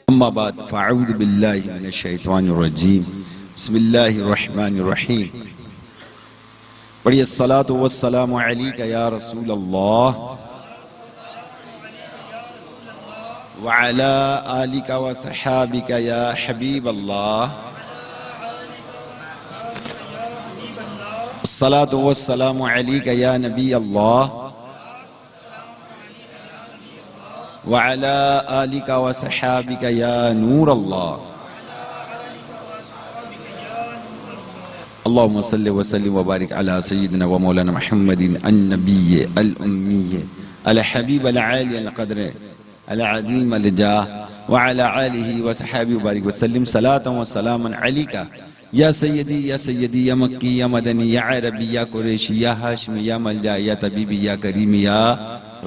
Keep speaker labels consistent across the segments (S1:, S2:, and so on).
S1: अम्मा बाद फ़अऊज़ु बिल्लाहि मिनश शैतानिर रजीम बिस्मिल्लाहिर रहमानिर रहीम। पढ़िए अस्सलातु वस्सलामु अलैका या रसूल अल्लाह व अला आलिका व सहाबिका या हबीब अल्लाह। अस्सलातु वस्सलामु अलैका या नबी अल्लाह व अला आलिका व सहाबिका या नूर अल्लाह। अल्लाहुम्मा सल्लि व सल्लिम व बारिक अला सय्यिदिना व मौलाना मुहम्मदिन अन-नबिय्य अल-उम्मिय्य अल-हबीब अल-आली अल-क़द्र अल-अज़ीम अल-जाह व अला आलिहि व सहाबिहि व बारिक व सल्लिम सलातन व सलामन अलैका या सय्यदी या मक्की या मदनी या अरबी या कुरैशी या हाशिमी या मलजा या तबीबी या करीमी या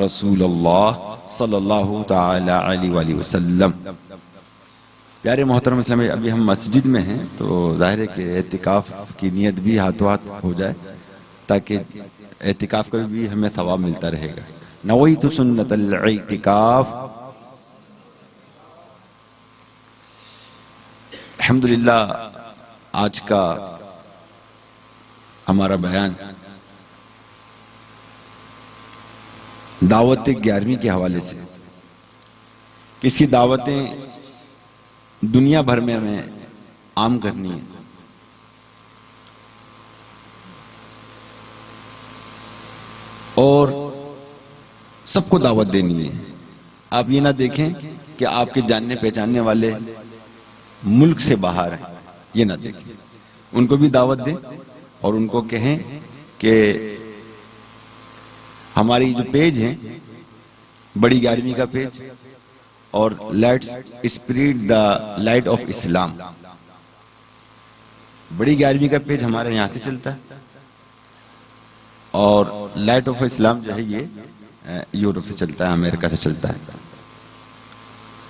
S1: रसूल अल्लाह सल्लल्लाहु ताला अलैहि वसल्लम। प्यारे मोहतरम इस्लाम, अभी हम मस्जिद में हैं तो जाहिर है कि एतिकाफ की नियत भी हाथों हाथ हो जाए ताकि एतिकाफ का भी हमें सवाब मिलता रहेगा। नवैतु सुन्नतल इतिकाफ। अल्हम्दुलिल्लाह, आज का हमारा बयान दावत 11वीं के हवाले से। किसी दावतें दुनिया भर में हमें आम करनी है और सबको दावत देनी है। आप ये ना देखें कि आपके जानने पहचानने वाले मुल्क से बाहर हैं, ये ना देखें। उनको भी दावत दें और उनको कहें कि हमारी जो पेज है बड़ी 11वीं का पेज और let's spread the light of Islam, बड़ी 11वीं का पेज हमारे यहाँ से चलता है और लाइट ऑफ इस्लाम जो है ये यूरोप से चलता है, अमेरिका से चलता है।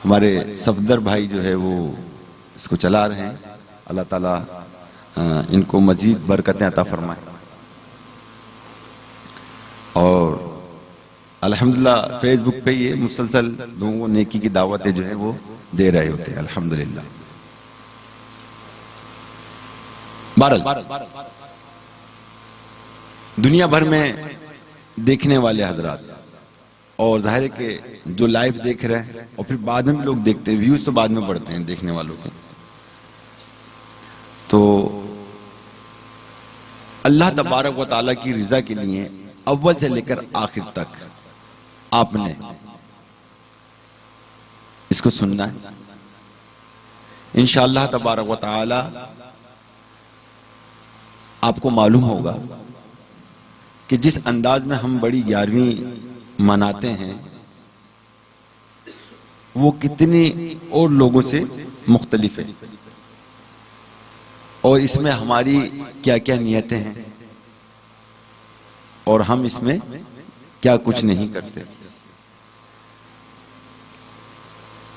S1: हमारे सफदर भाई जो है वो इसको चला रहे हैं। अल्लाह ताला इनको मजीद बरकतें अता फरमाए और अल्हम्दुलिल्लाह फेसबुक पे ये मुसलसल लोगों को नेकी की दावतें जो है वो दे रहे होते हैं। अल्हम्दुलिल्लाह। बहरहाल दुनिया भर में देखने वाले हजरात और जाहिर है कि जो लाइव देख रहे हैं और फिर बाद में भी लोग देखते हैं, व्यूज तो बाद में बढ़ते हैं देखने वालों के। तो अल्लाह तबारक व तआला की रिजा के लिए अव्वल से लेकर आखिर तक आपने इसको सुनना है। इंशाअल्लाह तबारक व तआला आपको मालूम होगा कि जिस अंदाज में हम बड़ी 11वीं मनाते हैं वो कितनी और लोगों से मुख्तलिफ है और इसमें हमारी क्या क्या नियतें हैं और हम इसमें क्या कुछ नहीं करते।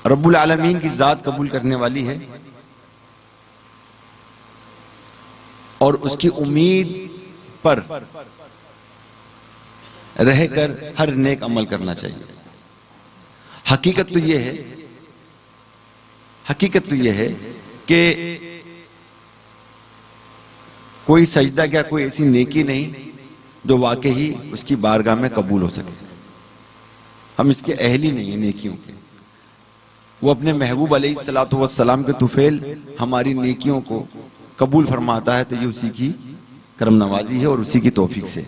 S1: रब्बुल आलमीन की जात कबूल करने वाली है और उसकी उम्मीद पर रहकर हर नेक अमल करना चाहिए। हकीकत तो यह है कि कोई सजदा क्या कोई ऐसी नेकी नहीं जो वाकई उसकी बारगाह में कबूल हो सके। हम इसके अहली नहीं है नेकियों के। वो अपने महबूब अलैहिस्सलातु वस्सलाम के तुफैल हमारी नेकियों को कबूल फरमाता है तो ये उसी की करम नवाजी है और उसी की तौफीक से।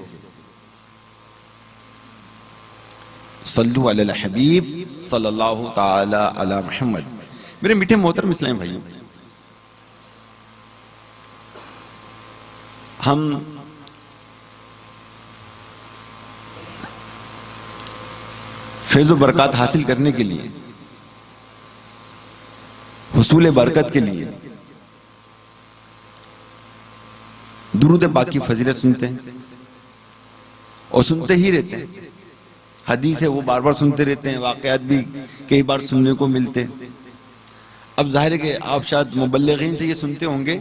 S1: सल्लु अलल हबीब सल्लल्लाहु ताला अला मुहम्मद। मेरे मीठे मोहतरम इस्लामी भाइयों, हम फैज़ बरकत हासिल करने के लिए, हुसूल बरकत के लिए दुरूद पाक की फजीलत सुनते हैं और सुनते ही रहते हैं। हदीस है वो बार बार सुनते रहते हैं, वाक़यात भी कई बार सुनने को मिलते हैं। अब जाहिर है कि आप शायद मुबल्लिगीन से ये सुनते होंगे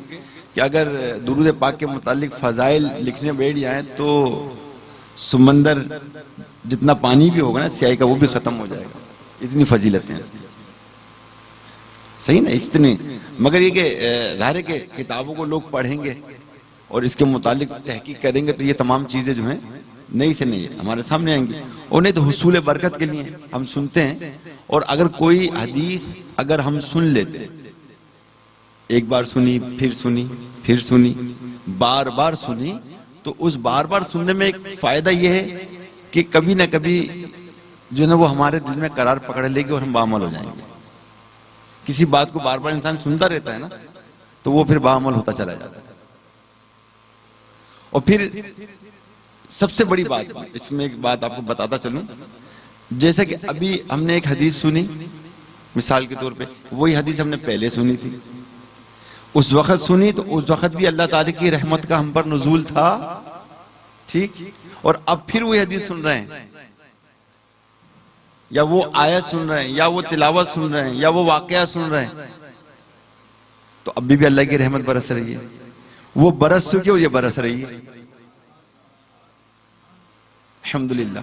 S1: कि अगर दुरूद पाक के मुतालिक फ़ज़ाइल लिखने बैठ जाए तो समंदर जितना पानी भी होगा ना स्याही का वो भी ख़त्म हो जाएगा, इतनी फजीलतें हैं। सही ना, इतने। मगर ये कि जाहिर है कि किताबों को लोग पढ़ेंगे और इसके मुतालिक तहकीक करेंगे तो ये तमाम चीज़ें जो हैं नई से नई हमारे सामने आएंगी। और नहीं तो हुसूल बरकत के लिए हम सुनते हैं। और अगर कोई हदीस अगर हम सुन लेते, एक बार सुनी, फिर सुनी, बार बार सुनी, तो उस बार बार सुनने में एक फायदा यह है कि कभी ना कभी जो ना वो हमारे दिल में करार पकड़ लेगी और हम बाअमल हो जाएंगे। किसी बात को बार बार इंसान सुनता रहता है ना, तो वो फिर बाअमल होता चला जाता है। और फिर सबसे बड़ी बात, इसमें एक बात आपको बताता चलूं, जैसे कि अभी हमने एक हदीस सुनी, मिसाल के तौर पे वही हदीस हमने पहले सुनी थी, उस वक्त सुनी तो उस वक्त भी अल्लाह ताला की रहमत का हम पर नुज़ूल था, ठीक। और अब फिर वही हदीस सुन रहे हैं, या वो आयत सुन रहे हैं, या वो तिलावत सुन रहे हैं, या वो वाकया सुन रहे हैं, तो अभी भी अल्लाह की रहमत बरस रही है। वो बरस चुकी और ये बरस रही है, अल्हम्दुलिल्लाह।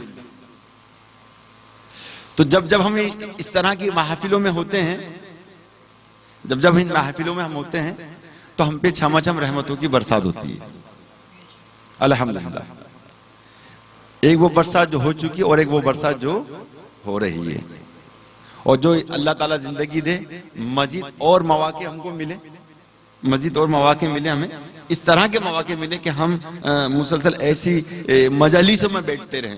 S1: तो जब जब हम इस तरह की महफिलों में होते हैं, जब इन महफिलों में हम होते हैं, तो हम पे छमाछम रहमतों की बरसात होती है, अल्हम्दुलिल्लाह। एक वो बरसात जो हो चुकी और एक वो बरसात जो हो रही है। और जो अल्लाह ताला जिंदगी दे, मजीद और मौके हमको मिले, मजीद और मौके मिले, हमें इस तरह के मौके मिले कि हम मुसलसल ऐसी मजलिसों में बैठते रहें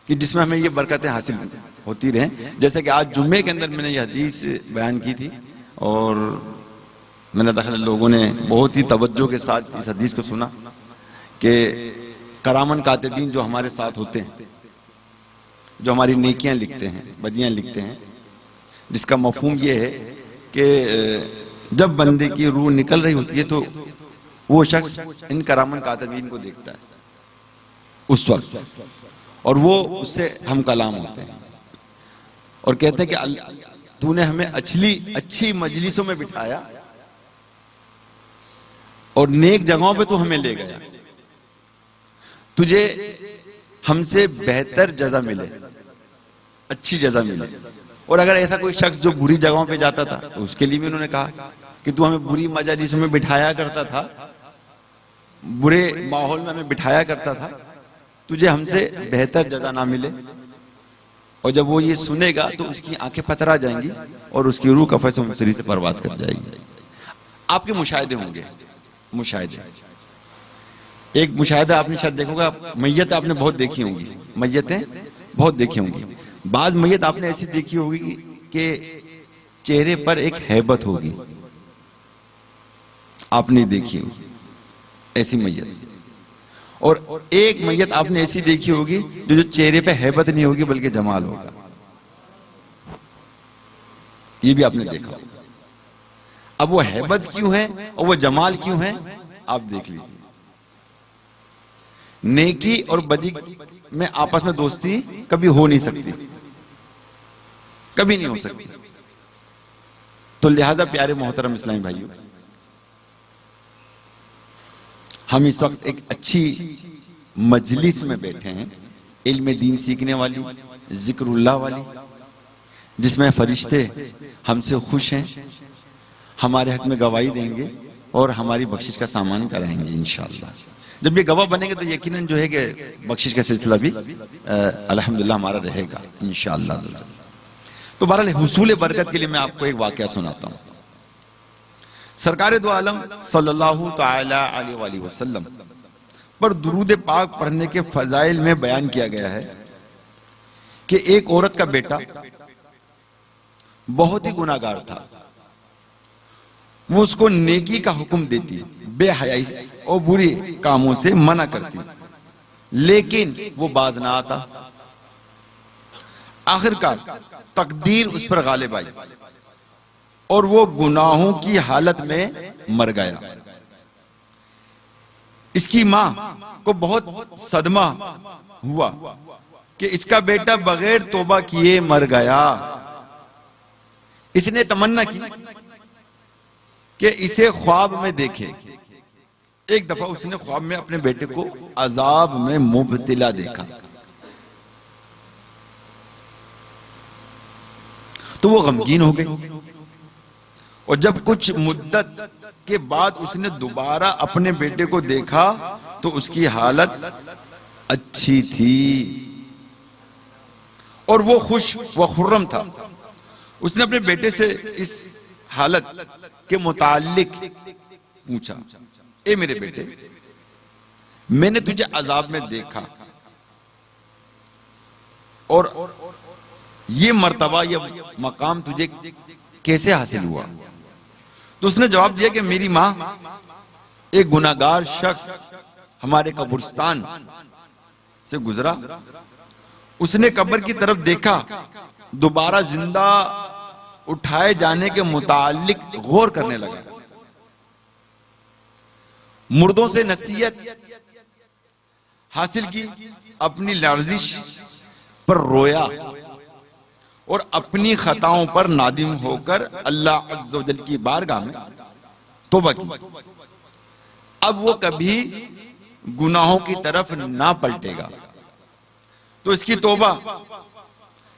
S1: कि जिसमें हमें ये बरकतें हासिल होती रहें। जैसे कि आज जुम्मे के अंदर मैंने ये हदीस बयान की थी और मैंने देखा लोगों ने बहुत ही तवज्जो के साथ इस हदीस को सुना कि करामन कातिबीन जो हमारे साथ होते हैं, जो हमारी नेकियां लिखते हैं, बदियां लिखते हैं, जिसका मफहूम ये है कि जब बंदे की रूह निकल रही होती है तो वो शख्स इन करामन कातिबीन को देखता है उस वक्त, और वो उससे हम कलाम होते हैं और कहते हैं कि तूने हमें अच्छी मजलिसों में बिठाया और नेक जगहों पे तू हमें ले गया, तुझे हमसे बेहतर जज़ा मिले, अच्छी जज़ा मिले। और अगर ऐसा कोई शख्स जो बुरी जगहों पे जाता था तो उसके लिए भी उन्होंने कहा कि तू हमें बुरी मजलिसों में बिठाया करता था, बुरे माहौल में हमें बिठाया करता था, तुझे हमसे बेहतर जज़ा ना मिले। और जब वो ये सुनेगा तो उसकी आंखें पथरा जाएंगी और उसकी रूह कफ़े से मुसरी से परवाज कर जाएगी। आपके मुशाहिदे होंगे, मुशाहिदे। एक मुशाहिदा आपने शायद देखोगा, मैयत आपने बहुत देखी होंगी, मैयतें बहुत देखी होंगी। बाज मैयत आपने ऐसी देखी होगी कि चेहरे पर एक हैबत होगी, आपने देखी होगी ऐसी मैयत। और एक मैयत आपने ऐसी देखी होगी जो चेहरे पे हैबत नहीं होगी बल्कि जमाल होगा, ये भी आपने देखा होगा। अब वो हैबत क्यों है और वो जमाल क्यों है, आप देख लीजिए। नेकी और बदी में आपस में दोस्ती कभी हो नहीं सकती, कभी नहीं हो सकती। तो लिहाजा प्यारे मोहतरम इस्लामी भाइयों, हम इस वक्त एक अच्छी मजलिस में बैठे हैं, इल्म दीन सीखने वाली, जिक्रुल्लाह वाली, जिसमें फरिश्ते हमसे खुश हैं, हमारे हक में गवाही देंगे और हमारी बख्शिश का सामान कराएंगे इंशाअल्लाह। जब ये गवाह बनेंगे तो यकीनन जो है कि बख्शिश का सिलसिला भी अल्हम्दुलिल्लाह हमारा रहेगा इंशाअल्लाह। तो बहरहाल हुसूल बरकत के लिए मैं आपको एक वाकया सुनाता हूँ। सरकार दो आलम सल्लल्लाहु तआला अलैहि वसल्लम पर दुरूद पाक पढ़ने के फजाइल में बयान किया गया है कि एक औरत का बेटा बहुत ही गुनाहगार था। वो उसको नेकी का हुक्म देती, बेहयाई और बुरी कामों से मना करती, लेकिन वो बाज ना आता। आखिरकार तकदीर उस पर गालिब आई और वो गुनाहों की हालत में मर गया। इसकी मां को बहुत सदमा हुआ कि इसका बेटा बगैर तौबा किए मर गया। इसने तमन्ना की कि इसे ख्वाब में देखे। एक दफा उसने ख्वाब में अपने बेटे को अजाब में मुब्तला देखा, तो वो गमगीन हो गई। और जब कुछ मुद्दत के बाद उसने दोबारा अपने बेटे को देखा तो उसकी हालत अच्छी थी और वो खुश व खुर्रम था। उसने अपने बेटे से इस हालत के मुताल्लिक पूछा, ए मेरे बेटे, मैंने तुझे अजाब में देखा और ये मर्तबा या मकाम तुझे कैसे हासिल हुआ? तो उसने जवाब दिया कि मेरी मां एक गुनाहगार शख्स हमारे कब्रिस्तान से गुजरा, उसने कब्र की तरफ देखा, दोबारा जिंदा उठाए जाने के मुताल्लिक गौर करने लगा, मुर्दों से नसीहत हासिल की, अपनी लर्जिश पर रोया और अपनी खताओं पर नादिम होकर अल्लाह अज़्ज़ व जल की बारगाह में तौबा की। अब वो कभी गुनाहों की तरफ ना पलटेगा। तो इसकी तौबा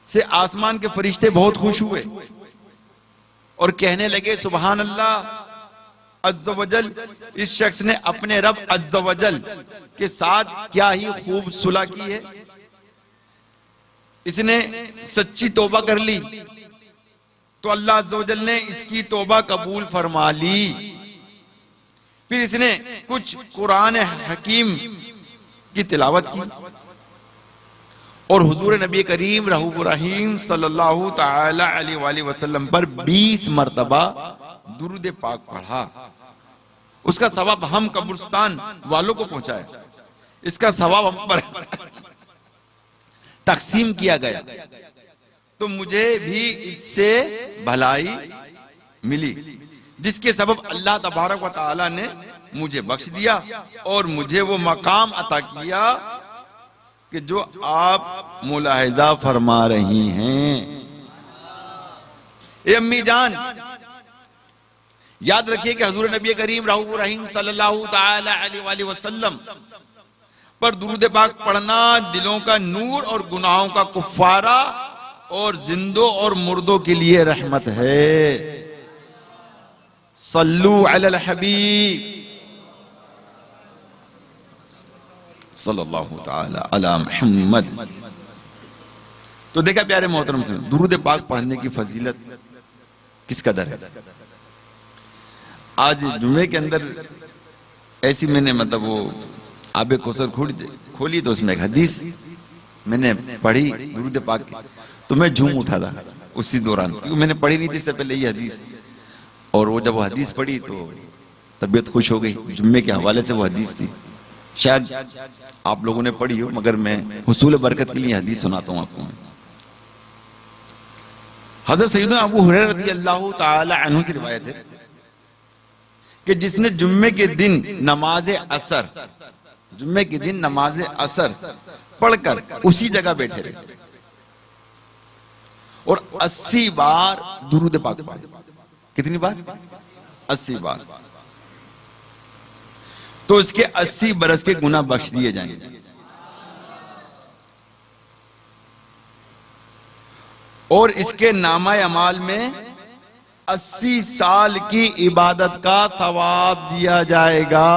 S1: से आसमान के फरिश्ते बहुत खुश हुए और कहने लगे, सुभान अल्लाह अज़्ज़ व जल, इस शख्स ने अपने रब अज़्ज़ व जल के साथ क्या ही खूब सुलह की है। इसने सच्ची तौबा कर ली तो अल्लाह अज़्ज़ व जल ने इसकी तौबा कबूल फरमा ली। फिर इसने कुछ कुरान हकीम की तिलावत की और हुजूर नबी करीम रऊफ़ रहीम सल्लल्लाहु तआला अलैहि वसल्लम पर 20 मरतबा दुरूद पाक पढ़ा। उसका सवाब हम कब्रिस्तान वालों को पहुंचाया, इसका सवाब हम पर तकसीम किया गया, तो मुझे भी इससे भलाई मिली, जिसके सबब अल्लाह तबारक व तआला ने मुझे बख्श दिया और मुझे वो मकाम अता किया कि जो आप मुलाहिजा फरमा रही हैं। ए अम्मी जान, याद रखिए कि हुजूर नबी करीम रऊफ़ रहीम सल्लल्लाहु तआला अलैहि वसल्लम पर दुरूद पाक पढ़ना दिलों का नूर और गुनाहों का कुफारा और जिंदों और मुर्दों के लिए रहमत है। सल्लू अलल हबीब सल्लल्लाहु तआला अला मुहम्मद। तो देखा प्यारे मोहतरम, दुरूद पाक पढ़ने की फजीलत किस कदर है। आज जुमे के अंदर ऐसी मैंने मतलब वो आबे कौसर खोली तो उसमें एक हदीस मैंने पढ़ी दुरूद पाक की, तो मैं झूम उठा था उसी दौरान, क्योंकि मैंने पढ़ी नहीं थी इससे पहले ये हदीस। और वो जब वो हदीस पढ़ी तो तबीयत खुश हो गई। जुम्मे के हवाले से वो हदीस थी, शायद आप लोगों ने पढ़ी हो, मगर मैं हुसूल बरकत के लिए हदीस सुनाता हूँ आपको। हज़रत सैयदना अबू हुरैरा रज़ियल्लाहु तआला अन्हु से रिवायत है कि जिसने जुम्मे के दिन नमाज असर पढ़कर उसी जगह बैठे रहे और 80 बार दुरूद पाक पढ़े। कितनी बार? 80 बार। तो इसके 80 बरस के गुनाह बख्श दिए जाएंगे। और इसके नामा अमाल में 80 साल की इबादत का सवाब दिया जाएगा।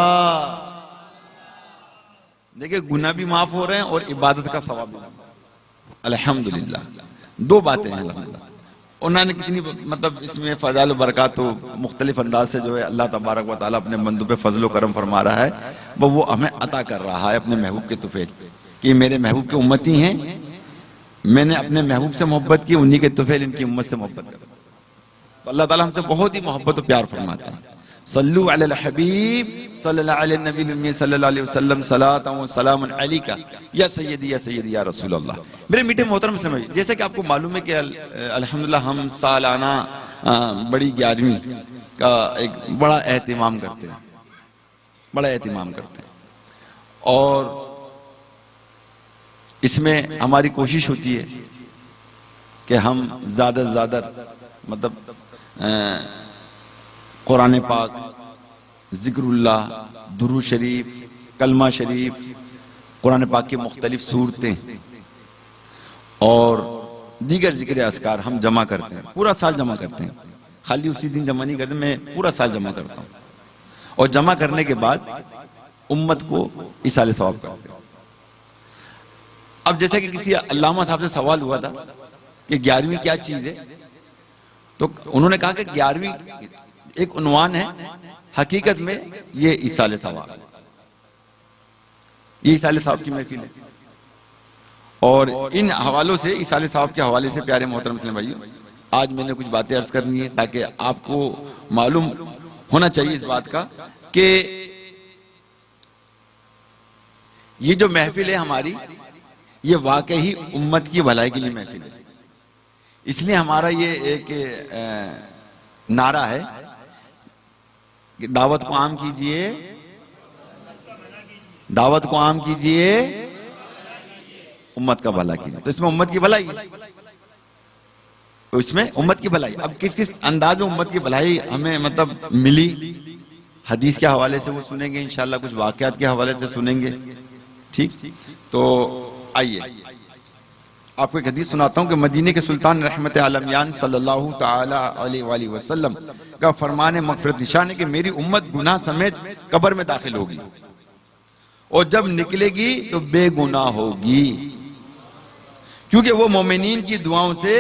S1: देखिए, गुनाह भी माफ हो रहे हैं और इबादत का सवाब भी। अल्हम्दुलिल्लाह। दो बातें हैं अल्हम्दुलिल्लाह। उन्होंने कितनी मतलब इसमें फजाल बरकत तो मुख्तलिफ अंदाज से जो है अल्लाह तबारक व तआला अपने बंदों पे फजल व करम फरमा रहा है, वो हमें अता कर रहा है अपने महबूब के तुफैल कि मेरे महबूब के उम्मती हैं, मैंने अपने महबूब से मोहब्बत की, उन्हीं के तुफैल इनकी उम्मत से मोहब्बत कर। तो अल्लाह ताला हमसे बहुत ही मोहब्बत और प्यार फरमाता है। सल्लू अलल हबीब सल्लल्लाहु अलैहि नबी सल्लल्लाहु अलैहि वसल्लम सलातन व सलामन अलैका या सय्यदी या रसूल अल्लाह। मेरे मीठे मोहतरम समझ, जैसे कि आपको मालूम है कि अल्हम्दुलिल्लाह हम सालाना बड़ी 11वीं का एक बड़ा एहतिमाम करते हैं, और इसमें हमारी कोशिश होती है कि हम ज्यादा से ज्यादा मतलब कुरान पाक, जिक्रुल्लाह, दुरूद शरीफ, कलमा शरीफ, कुरान पाक की मुख्तलिफ सूरतें और दीगर जिक्र अस्कार हम जमा करते हैं। पूरा साल जमा करते हैं, खाली उसी दिन जमा नहीं करते, मैं पूरा साल जमा करता हूँ। और जमा करने के बाद उम्मत को इसाले सवाब करते हैं। अब जैसे कि किसी अल्लामा साहब से सवाल हुआ था कि 11वीं क्या चीज है, तो उन्होंने कहा कि 11वीं एक उन्वान है, हकीकत में ये इसाले सवाब, ये इसाले सवाब की महफिल है। और इन हवालों से, इसाले सवाब के हवाले से प्यारे मोहतरम मुस्लिम भाइयों, आज मैंने कुछ बातें अर्ज करनी है ताकि आपको मालूम होना चाहिए इस बात का कि ये जो महफिल है हमारी, ये वाकई उम्मत की भलाई के लिए महफिल है। इसलिए हमारा ये एक नारा है कि दावत को आम कीजिए, दावत को आम कीजिए, उम्मत का भला कीजिए। तो इसमें उम्मत की भलाई है, तो इसमें उम्मत की भलाई। अब किस किस अंदाज में उम्मत की भलाई हमें मतलब मिली, हदीस के हवाले से वो सुनेंगे इंशाल्लाह, कुछ वाकयात के हवाले से सुनेंगे। ठीक, तो आइए आपको एक हदीस सुनाता हूं कि मदीने के सुल्तान रहमत आलमियान सल्लल्लाहु ताला अलैहि वसल्लम का फरमान मगफिरत निशान है कि मेरी उम्मत गुनाह समेत कब्र में दाखिल होगी और जब निकलेगी तो बेगुनाह होगी, क्योंकि वो मोमिनीन की दुआओं से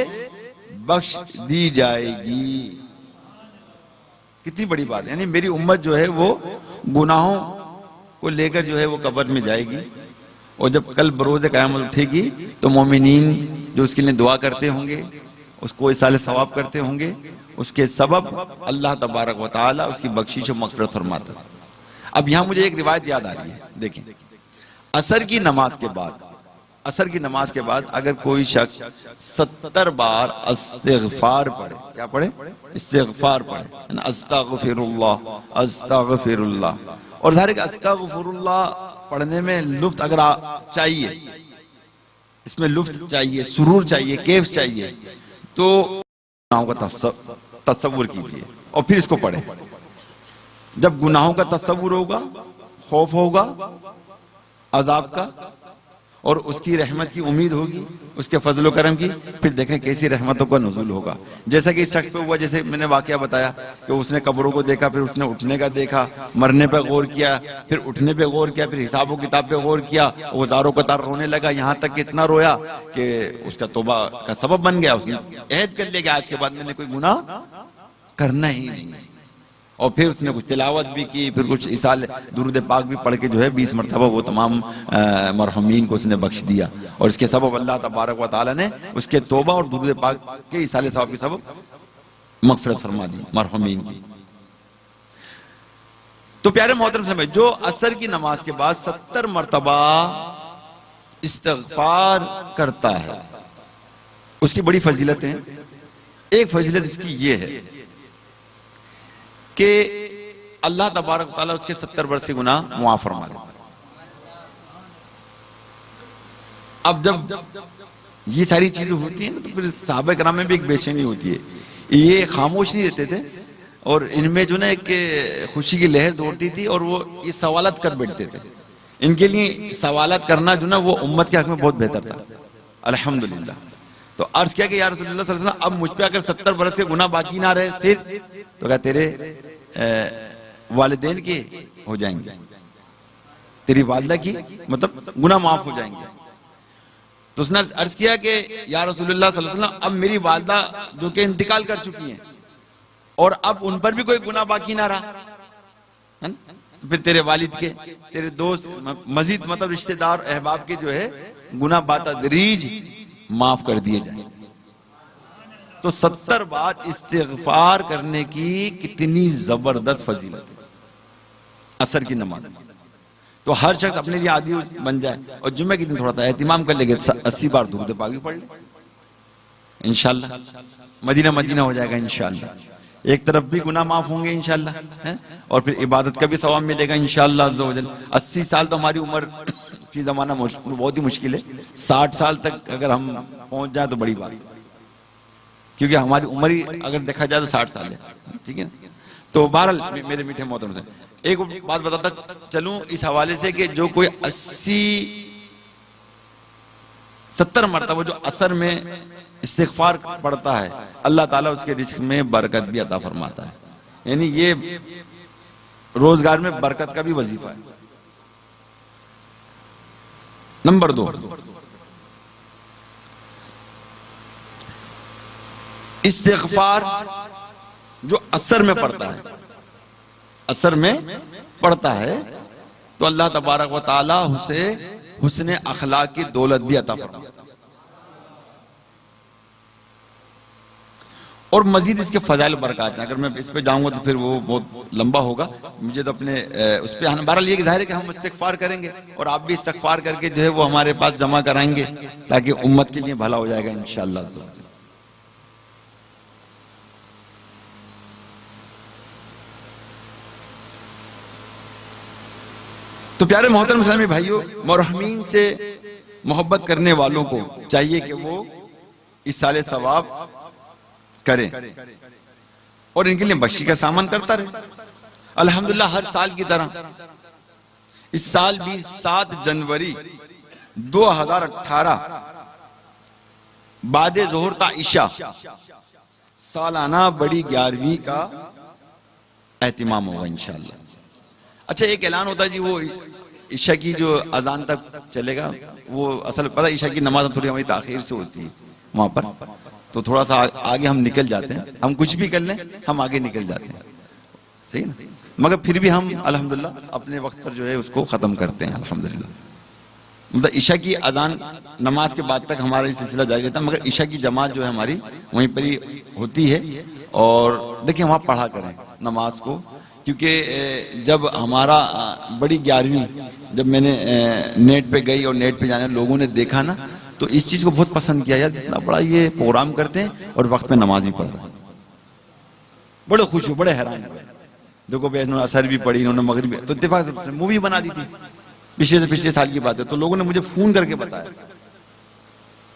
S1: बख्श दी जाएगी। कितनी बड़ी बात है, यानी मेरी उम्मत जो है वो गुनाहों को लेकर जो है वो कब्र में जाएगी और जब कल बरोज़ क़यामत उठेगी तो मोमिनीन जो उसके लिए दुआ करते होंगे, उसको इसाले सवाब करते होंगे, उसके सबब अल्लाह तबारक व तआला उसकी बख्शिश और मग़फ़िरत फरमाता है। अब यहां मुझे एक रिवायत याद आ रही है, देखें, असर की नमाज के बाद, असर की नमाज के बाद अगर कोई शख्स 70 बार इस्तिग़फ़ार पढ़े, क्या पढ़े? इस्तिग़फ़ार पढ़े, अस्तग़फ़िरुल्लाह अस्तग़फ़िरुल्लाह। और ज़ाहिर है अस्तग़फ़िरुल्लाह पढ़ने में लुत्फ़ अगर चाहिए, इसमें लुत्फ़ चाहिए, सुरूर चाहिए, कैफ चाहिए, तो गुनाहों का तसव्वुर कीजिए और फिर इसको पढ़े। जब गुनाहों का तसव्वुर होगा, खौफ होगा अजाब का और उसकी रहमत की उम्मीद होगी, उसके फजल करम की, फिर देखें कैसी रहमतों का नुज़ूल होगा। जैसा कि इस शख्स पे हुआ, जैसे मैंने वाकया बताया कि उसने कब्रों को देखा, फिर उसने उठने का देखा, मरने पे गौर किया, फिर उठने पे गौर किया, फिर हिसाब व किताब पे गौर किया, वो ज़ारों कतार रोने लगा, यहाँ तक कि इतना रोया कि उसका तौबा का सबब बन गया। उसने अहद कर लिया कि आज के बाद मैंने कोई गुनाह करना ही नहीं। और फिर उसने कुछ तिलावत भी की, फिर कुछ इसाल दुरूद पाक भी पढ़ के जो है 20 मरतबा वो तमाम मरहुमीन को उसने बख्श दिया और इसके सबब अल्लाह तबारक व तआला ने उसके तौबा और दुरूद पाक के इसाले सवाब के सबब मग़फ़िरत फरमा दी मरहुमीन की। तो प्यारे मोहतरम समझ, जो असर की नमाज के बाद 70 मरतबा इस्तिग़फ़ार करता है, उसकी बड़ी फजीलत है। एक फजीलत इसकी ये है कि अल्लाह तबारक ताला उसके 70 वर्ष के गुनाह मुआफ़ फरमा देता है। अब जब ये सारी चीजें होती हैं ना, तो फिर सहाबा किराम में भी एक बेचैनी होती है। ये खामोश नहीं रहते थे और इनमें जो ना एक खुशी की लहर दौड़ती थी और वो ये सवालत कर बैठते थे। इनके लिए सवालत करना जो ना वो उम्मत के हक में बहुत बेहतर था, अल्हम्दुलिल्लाह। तो अर्ज किया कि या रसूलुल्लाह सल्लल्लाहु अलैहि वसल्लम, अब मुझ पे अगर 70 बरस के गुनाह बाकी ना रहे फिर, तो क्या तेरे वालिदैन के हो जाएंगे, तेरी वालिदा की मतलब गुनाह माफ हो जाएंगे। तो उसने अर्ज किया कि या रसूलुल्लाह सल्लल्लाहु अलैहि वसल्लम, अब मेरी वालिदा जो कि इंतकाल कर चुकी हैं और अब उन पर भी कोई गुनाह बाकी ना रहा है ना, तो फिर तेरे वालिद के, तेरे दोस्त, मजीद मतलब रिश्तेदार अहबाब के जो है गुनाह बातदरीज माफ कर दिए जाए। तो 70 बार इस्तिग़फ़ार करने की कितनी जबरदस्त फजीलत है असर की नमाज। तो हर शख्स अपने लिए आदी बन जाए और जुम्मे के दिन थोड़ा सा एहतिमाम कर लेंगे, 80 बार दुरूद पाक भी पढ़ ले, इंशाअल्लाह मदीना मदीना हो जाएगा इंशाअल्लाह। एक तरफ भी गुनाह माफ होंगे इंशाल्लाह, है, और फिर इबादत का भी सवाब मिलेगा इंशाल्लाह अज़्ज़ा वजल। 80 साल तो हमारी उम्र फी जमाना बहुत ही मुश्किल है। 60 साल तक अगर हम पहुंच जाए तो बड़ी बात, क्योंकि हमारी उम्र ही अगर देखा जाए तो 60 साल है, ठीक है ना। तो बहरहाल मेरे मीठे मोहतरम से एक बात बताता चलूं इस हवाले से कि जो कोई 80-70 मरतबा जो असर में इस्तिग़फ़ार पढ़ता है, अल्लाह ताला उसके रिज़्क़ में बरकत भी अता फरमाता है। यानी ये रोजगार में बरकत का भी वजीफा है। नंबर 2, इस्तिग़फ़ार जो असर में पड़ता है, असर में पड़ता है तो अल्लाह तबारक व तआला उसे हुस्न अखलाक की दौलत भी अता फरमाता है। और मजीद इसके फजाइल बरकत हैं। अगर मैं इस पे जाऊंगा तो फिर वो बहुत लंबा होगा, मुझे तो अपने उस पे बहरहाल ये जाहिर है कि हम इस्तिग़फ़ार करेंगे और आप भी इस्तिग़फ़ार करके जो है वो हमारे पास जमा कराएंगे ताकि उम्मत के लिए भला हो जाएगा इंशाअल्लाह। तो प्यारे मोहतरम इस्लामी भाइयों, मरहूमीन से मोहब्बत करने वालों को चाहिए कि वो इस साले सवाब करें और इनके लिए बख्शी का सामान करता रहे। अल्हम्दुलिल्लाह हर साल की तरह इस साल भी 7 जनवरी 2018 बाद ज़ोहर ता इशा सालाना बड़ी 11वीं का एहतिमाम होगा इंशाअल्लाह। अच्छा, एक ऐलान होता है जी, वो इशा की जो अजान तक चलेगा, वो असल पता इशा की नमाज थोड़ी हमारी ताखीर से होती है वहां पर, तो थोड़ा सा आगे हम निकल जाते हैं। हम कुछ भी कर लें हम आगे निकल जाते हैं, सही ना, मगर फिर भी हम अल्हम्दुलिल्लाह अपने वक्त पर जो है उसको खत्म करते हैं अल्हम्दुलिल्लाह। मतलब ईशा की अजान नमाज के बाद तक हमारा सिलसिला जारी रहता है, मगर ईशा की जमात जो है हमारी वहीं पर ही होती है। और देखिए वहाँ पढ़ा करें नमाज को, क्योंकि जब हमारा बड़ी 11वीं जब मैंने नेट पे गई और नेट पे जाने लोगों ने देखा ना, तो इस चीज को बहुत पसंद किया, यार इतना बड़ा ये प्रोग्राम करते हैं और वक्त में नमाज ही पढ़ रहे हैं। बड़े खुश हुए, बड़े हैरान हुए। देखो भाई इन्होंने असर भी पढ़ी, इन्होंने मगरिब, तो इत्तेफाक से मूवी बना दी थी, पिछले से पिछले साल की बात है। तो लोगों ने मुझे फोन करके बताया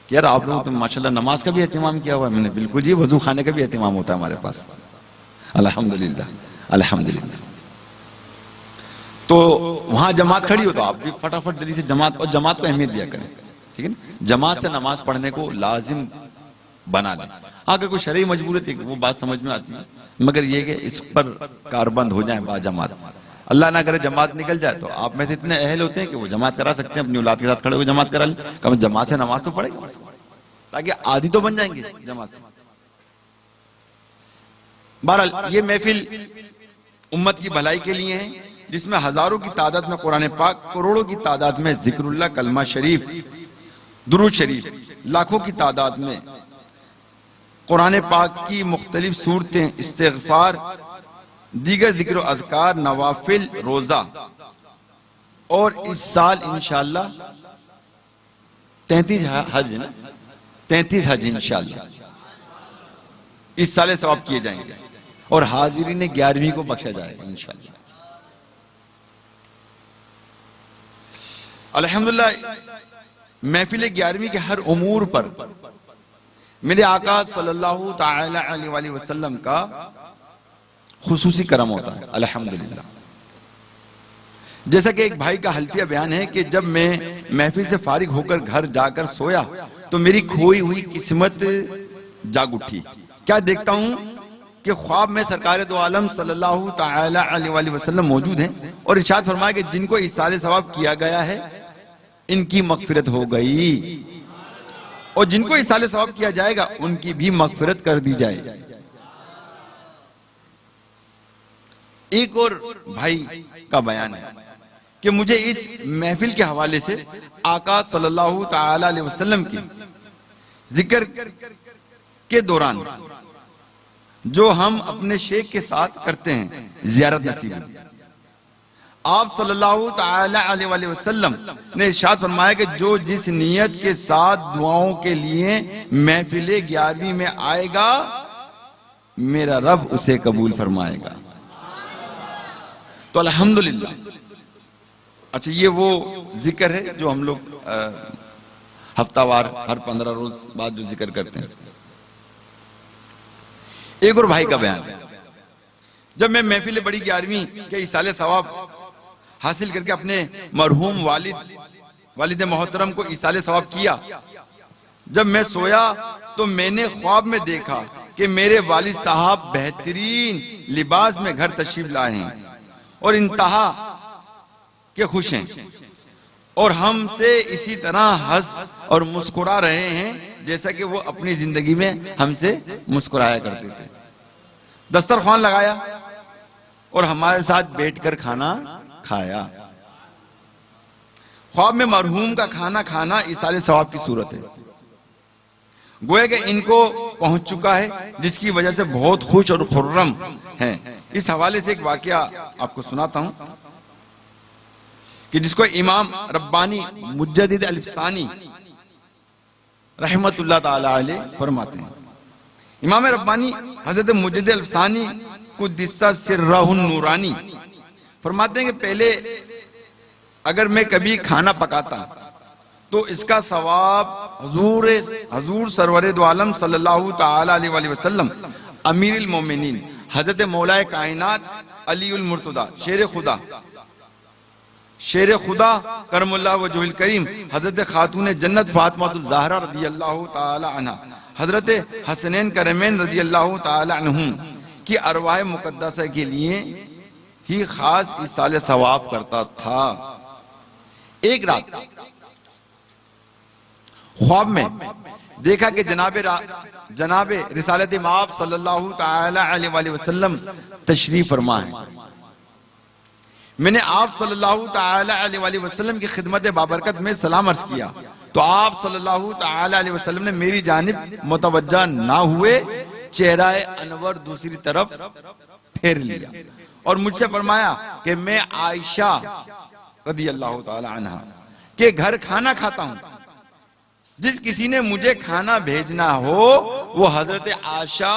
S1: कि यार आप लोग तो माशाल्लाह नमाज का भी एहतिमाम किया हुआ है। मैंने बिल्कुल जी, वजू खाने का भी एहतिमाम होता है हमारे पास, अल्हम्दुलिल्लाह अल्हम्दुलिल्लाह। तो वहां जमात खड़ी हो तो आप भी फटाफट जल्दी से जमात, और जमात को अहमियत दिया करें, ठीक है ना। जमात से नमाज पढ़ने को लाजिम बना लें। अगर कोई शरई मजबूरत है वो बात समझ में आती है, मगर ये कि इस पर कारबंद हो जाए बा जमात। अल्लाह ना करे जमात निकल जाए तो आप में से इतने अहल होते हैं कि वो जमात करा सकते हैं, अपनी औलाद के साथ खड़े हो जमात करा लें। कम जमात से नमाज तो पढ़ेगा, ताकि आदि तो बन जाएंगे जमात से। बहरहाल ये महफिल उम्मत की भलाई के लिए है, जिसमें हजारों की तादाद में कुरान पाक, करोड़ों की तादाद में जिक्रुल्लाह, कलमा शरीफ, दुरूद शरीफ, लाखों की तादाद में कुरान पाक की मुख्तलिफ सूरतें, इस्तिग़फ़ार, दीगर जिक्र अज़कार, नवाफिल, रोजा। और इस साल इंशाअल्लाह 33 हज है ना, 33 हज इंशाअल्लाह इस साल सवाब किए जाएंगे और हाजिरीन 11वीं को बख्शा जाएगा इंशाअल्लाह। अल्हम्दुलिल्लाह महफिल 11वीं के हर उमूर पर मेरे आका सल्लल्लाहु तआला अलैहि वसल्लम का खुसूसी करम होता है अल्हम्दुलिल्लाह। जैसा कि एक भाई का हल्फिया बयान है कि जब मैं महफिल से फारिग होकर घर जाकर सोया तो मेरी खोई हुई किस्मत जाग उठी। क्या देखता हूं कि ख्वाब में सरकार दो आलम सल्लल्लाहु तआला अलैहि वसल्लम मौजूद हैं और इरशाद फरमाया कि जिनको इसाले सवाब किया गया है इनकी मगफिरत हो गई, और जिनको इसाले सवाब किया जाएगा उनकी भी मगफिरत कर दी जाएगी। एक और भाई का बयान है कि मुझे इस महफिल के हवाले से आका सल्लल्लाहु तआला अलैहि वसल्लम की जिक्र के दौरान जो हम अपने शेख के साथ करते हैं ज़ियारत नसीब हुई। आप सल्लल्लाहु तआला अलैहि वसल्लम ने इरशाद फरमाया कि जो जिस नियत के साथ दुआओं के लिए महफिल 11वीं में आएगा मेरा रब उसे कबूल फरमाएगा। तो अल्हम्दुलिल्लाह। अच्छा, ये वो जिक्र है जो हम लोग हफ्तावार हर 15 रोज बाद जो जिक्र करते हैं। एक और भाई का बयान है। जब मैं महफिल बड़ी 11वीं के इसाले सवाब हासिल करके अपने मरहूम वालिद मोहतरम को इसाले सवाब किया, जब मैं सोया तो मैंने ख्वाब में देखा कि मेरे वालिद साहब बेहतरीन लिबास में घर तशरीफ लाए हैं और इंतहा के खुश हैं और हमसे इसी तरह हंस और मुस्कुरा रहे हैं जैसा कि वो अपनी जिंदगी में हमसे मुस्कुराया करते थे। दस्तरखान लगाया और हमारे साथ बैठकर खाना खाया। ख्वाब में मरहूम का खाना खाना इसाले सवाब की सूरत है। गोया कि इनको पहुंच चुका है, जिसकी वजह से बहुत खुश और खुर्रम हैं। इस हवाले से एक वाकया आपको सुनाता हूं कि जिसको इमाम रब्बानी मुज्जदिद अल-फ़सानी रहमतुल्लाह ताला अलैह फरमाते हैं। इमाम रब्बानी हजरत मुज्जदिद अल-फ़सानी कुद्दिसा सिर्रहुन नूरानी फरमाते हैं कि पहले अगर मैं कभी खाना पकाता तो इसका सवाब हुजूर सरवरे दो आलम सल्लल्लाहु ताला अलैहि वसल्लम अमीरुल मोमिनीन हजरत मौलाए कायनात अलीउल मुर्तदा शेर खुदा करमुल्लाह वजहुल करीम हजरत खातून जन्नत फातिमातुज़ ज़हरा रज़ियल्लाहु ताला अन्हा हजरत हसनैन करमैन रज़ियल्लाहु ताला अन्हुम की अरवाह मुकद्दसा के लिए ही खास इसाले सवाब करता था। एक रात ख्वाब में देखा कि जनाबे रिसालत माब सल्लल्लाहु ताला अलैहि वसल्लम तशरीफ फरमा है। मैंने आप सल्लल्लाहु ताला अलैहि वसल्लम की खिदमत बाबरकत में सलाम अर्ज किया तो आप सल्लल्लाहु ताला अलैहि वसल्लम ने मेरी जानिब मुतवज्जा ना हुए चेहरा अनवर दूसरी तरफ फेर लिया और मुझसे फरमाया कि मैं आयशा रज़ियल्लाहु ताला अन्हा के घर खाना खाता हूं। जिस किसी ने मुझे खाना भेजना हो वो हजरत आयशा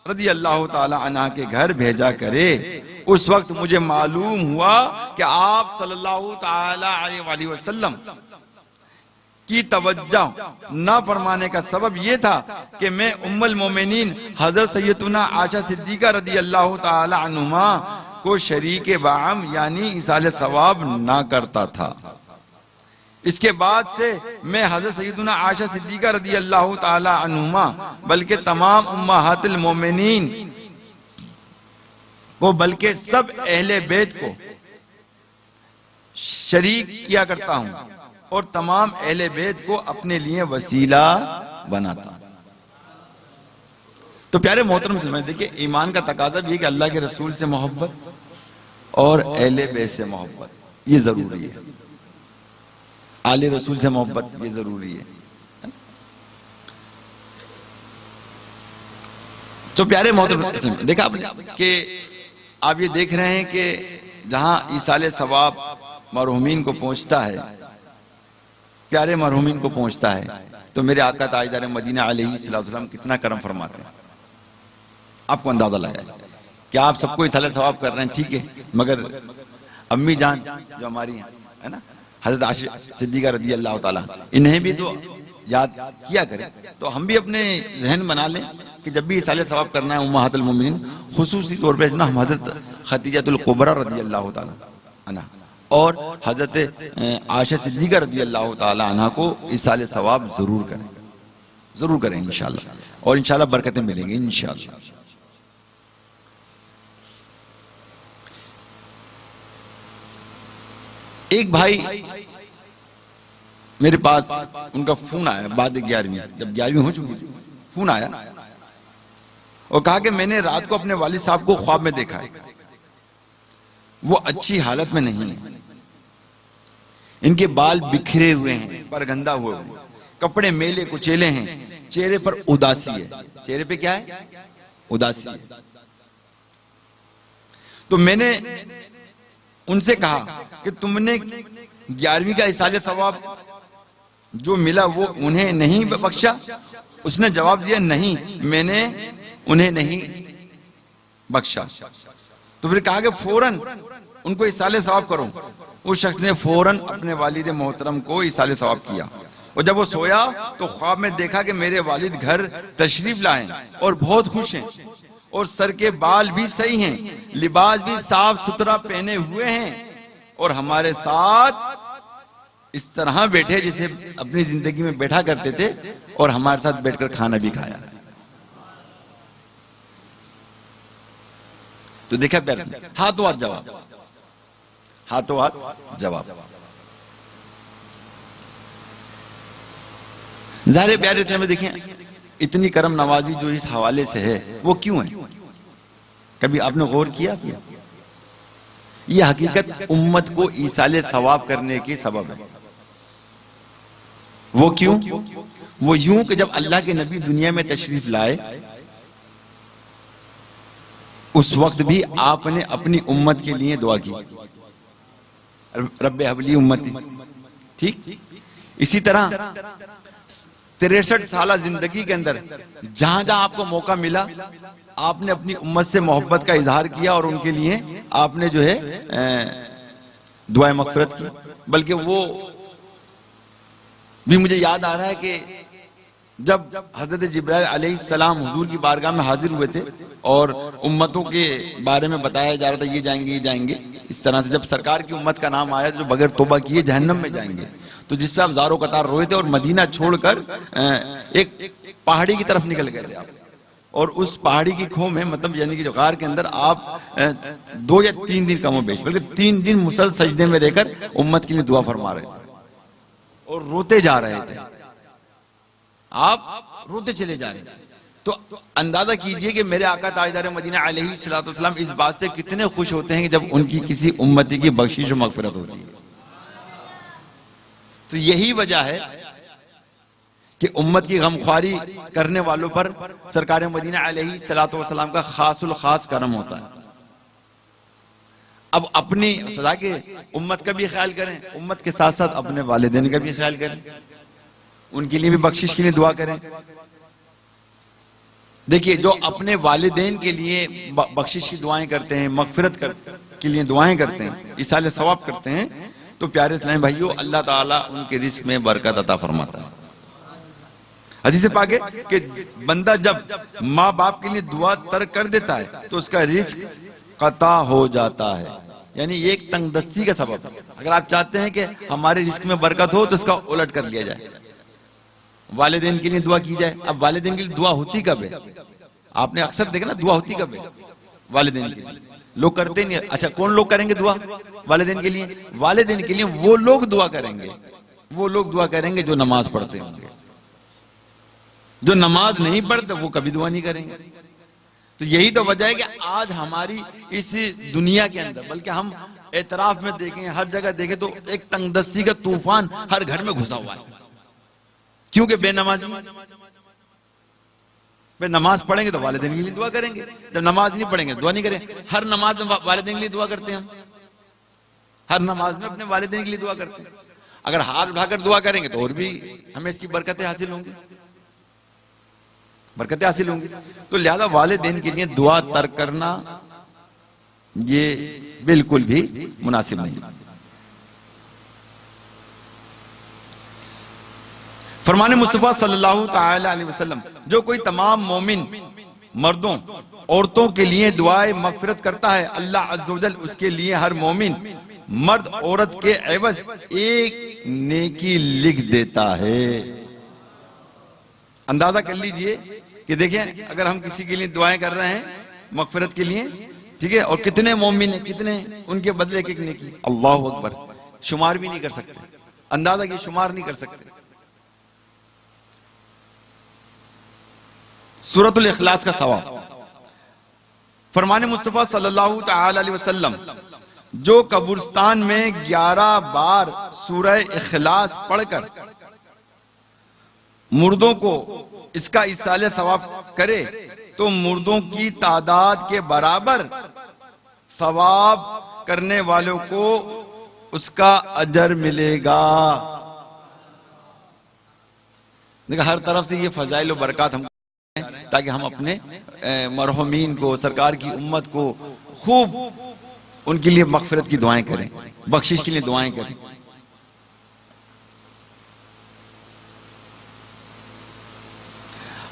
S1: रज़ियल्लाहु ताला अन्हा के घर भेजा करे। उस वक्त मुझे मालूम हुआ कि आप सल्लल्लाहु ताला अलैहि वसल्लम की तवज्जो ना फरमाने का सबब यह था कि मैं उम्मुल मोमिनीन हजरत सैयदतुना आयशा सिद्दीका रज़ियल्लाहु ताला अन्हुमा को शरीके बाम यानी इसाले सवाब ना करता था। इसके बाद से मैं हजरत सैयदतुना आयशा सिद्दीका रज़ियल्लाहु ताला अन्हुमा बल्कि तमाम उम्महातुल मोमिनीन को बल्कि सब अहले बैत को शरीक किया करता हूं और तमाम अहले बैत को अपने लिए वसीला बनाता। तो प्यारे मोहतरम मुसलमान, देखिए ईमान का तकाजा भी है कि अल्लाह के रसूल से मोहब्बत और अहले बैत से मोहब्बत ये जरूरी है। आले रसूल से मोहब्बत ये जरूरी है। तो प्यारे मोहतरम, देखा आपने कि आप ये देख रहे हैं कि जहां इसाले सवाब मरहूमीन को पहुंचता है, प्यारे मरहूमीन को पहुंचता है, तो मेरे आका ताजदार मदीना अलैहिस्सलाम कितना करम फरमाते हैं। आपको अंदाजा लगा कि आप सबको इसाले सवाब कर रहे हैं, ठीक है, मगर अम्मी जान जो हमारी है ना हजरत आयशा सिद्दीका रज़ियल्लाहु ताला, इन्हें भी तो याद किया करें। तो हम भी अपने जहन बना लें कि जब भी इसाले सवाब करना है उम्महातुल मोमिनीन खुसूसी तौर पर ना हम हजरत खदीजतुल कुबरा रज़ियल्लाहु ताला अन्हा और हजरत आयशा सिद्दीका रज़ियल्लाहु ताला अन्हा को इसाले सवाब जरूर करें इंशाअल्लाह, और इंशाअल्लाह बरकतें मिलेंगी इंशाअल्लाह। एक भाई मेरे पास, उनका फोन आया बाद 11वीं, जब 11वीं हो चुकी फोन आया और कहा कि मैंने रात को अपने वालिद साहब को ख्वाब में देखा है, वो अच्छी हालत में नहीं है, इनके बाल बिखरे हुए हैं, परगंदा हुए हैं, कपड़े मेले कुचेले हैं, चेहरे पर उदासी है। चेहरे पे क्या है? उदासी है। तो मैंने उनसे कहा कि तुमने 11वीं का इसाले सवाब जो मिला वो उन्हें नहीं बख्शा? उसने जवाब दिया नहीं, मैंने उन्हें नहीं बख्शा। तो फिर कहा कि फौरन उनको इसाले सवाब करो। उस शख्स ने फौरन अपने वालिद मोहतरम को इसाले सवाब किया, और जब वो सोया तो ख्वाब में देखा कि मेरे वालिद घर तशरीफ लाए और बहुत खुश हैं, और सर के बाल भी सही हैं, लिबास भी साफ सुथरा पहने हुए हैं, और हमारे साथ इस तरह बैठे जैसे अपनी जिंदगी में बैठा करते थे, और हमारे साथ बैठकर खाना भी खाया। तो देखा प्यार, हाथों हाथ जवाब, हाथों हाथ जवाब। ज़ाहिर प्यारे से हमें देखें, इतनी करम नवाजी जो इस हवाले से है वो क्यों है? कभी आपने गौर किया? यह हकीकत उम्मत को ईसाले सवाब करने की सबब है। वो क्यों? वो यूं कि जब अल्लाह के नबी दुनिया में तशरीफ लाए, उस वक्त भी आपने अपनी उम्मत के लिए दुआ की, रब्बे हबली उम्मती। ठीक इसी तरह 63 साल जिंदगी के अंदर जहां जहां आपको मौका मिला, आपने अपनी उम्मत से मोहब्बत का इजहार किया, और उनके लिए आपने जो है दुआए मगफिरत की। बल्कि वो भी मुझे याद आ रहा है कि जब हजरत जिब्राइल अलैहिस्सलाम हुजूर की बारगाह में हाजिर हुए थे, और उम्मतों के बारे में बताया जा रहा था, ये जाएंगे ये जाएंगे, इस तरह से जब सरकार की उम्मत का नाम आया जो बगैर तौबा किए जहन्नम में जाएंगे, तो जिस पे आप ज़ारो कतार रोए थे, और मदीना छोड़कर एक पहाड़ी की तरफ निकल गए थे आप, और उस पहाड़ी की खो में, मतलब यानी कि जो गार के अंदर आप 2 या 3 दिन कम बेश, बल्कि 3 दिन मुसलसल सजदे में रहकर उम्मत के लिए दुआ फरमा रहे थे, और रोते जा रहे थे, आप रोते चले जा रहे थे। तो अंदाजा कीजिए कि मेरे आका ताजदार मदीना अलैहिस्सलातु वस्सलाम इस बात से कितने खुश होते हैं कि जब उनकी किसी उम्मती की बख्शिश और मगफिरत होती है। तो यही वजह है कि उम्मत की गमख्वारी करने वालों पर सरकार मदीना अलैहिस्सलातु वस्सलाम का खासुल खास करम होता है। अब अपनी सदा के उम्मत का भी ख्याल करें, उम्मत के साथ साथ अपने वालिदैन का भी ख्याल करें, उनके लिए भी बख्शिश के लिए दुआ करें। देखिए, जो अपने वालिदैन के लिए बख्शिश की दुआएं करते हैं, मगफिरत के लिए दुआएं करते हैं, इसाले सवाब करते हैं, तो प्यारे इस्लामी भाइयों, अल्लाह ताला उनके रिस्क में बरकत अता फरमाता है। हदीस पाक है कि बंदा जब माँ बाप के लिए दुआ तर्क कर देता है तो उसका रिस्क कता हो जाता है, यानी एक तंगदस्ती का सबब है। अगर आप चाहते हैं कि हमारे रिस्क में बरकत हो तो इसका उलट कर लिया जाए, वालिदैन के लिए दुआ की जाए। अब वालिदैन के लिए दुआ होती कब है? आपने अक्सर देखा ना, दुआ होती कब है वालिदैन के लिए? लोग करते नहीं। अच्छा, कौन लोग करेंगे दुआ वालिदैन के लिए? वालिदैन के लिए वो लोग दुआ करेंगे, वो लोग दुआ करेंगे जो नमाज पढ़ते होंगे। जो नमाज नहीं पढ़ते वो कभी दुआ नहीं करेंगे। तो यही तो वजह है कि आज हमारी इस दुनिया के अंदर, बल्कि हम एतराफ में देखें, हर जगह देखें, तो एक तंगदस्ती का तूफान हर घर में घुसा हुआ है। क्योंकि बेनमाजी, नमाज पढ़ेंगे तो वालिदैन के लिए दुआ करेंगे, जब नमाज नहीं पढ़ेंगे दुआ नहीं करेंगे। हर नमाज में वालिदैन के लिए दुआ करते हैं हम, हर नमाज में अपने वालिदैन के लिए दुआ करते हैं। अगर हाथ उठाकर दुआ करेंगे तो और भी हमें इसकी बरकतें हासिल होंगी, बरकतें हासिल होंगी। तो लिहाजा वालिदैन के लिए दुआ तर्क करना ये बिल्कुल भी मुनासिब नहीं। फरमाने मुस्तफा सल्लल्लाहु ताला अलैहि वसल्लम, जो कोई तमाम मोमिन मर्दों औरतों के लिए दुआए मगफिरत करता है, अल्लाह अज़्ज़ व जल उसके लिए हर मोमिन मर्द औरत के एवज एक नेकी लिख देता है। अंदाजा कर लीजिए कि देखिए, अगर हम किसी के लिए दुआएं कर रहे हैं मगफिरत के लिए, ठीक है, और कितने मोमिन है, कितने उनके बदले एक नेकी, अल्लाहु अकबर, शुमार भी नहीं कर सकते, अंदाजा की शुमार नहीं कर सकते। सूरतुल इखलास का सवाब, फरमाने मुस्तफा सल्लल्लाहु ताला अलैहि वसल्लम, जो कब्रिस्तान में 11 बार सूरह इखलास पढ़कर मुर्दों को इसका इसाले सवाब करे तो मुर्दों की तादाद के बराबर सवाब करने वालों को उसका अजर मिलेगा। देखा, हर तरफ से ये फजाइल और बरकत हम ताकि हम अपने मरहुमीन को, सरकार की उम्मत को खूब उनके लिए मगफिरत की दुआएं करें, बख्शिश के लिए दुआएं करें।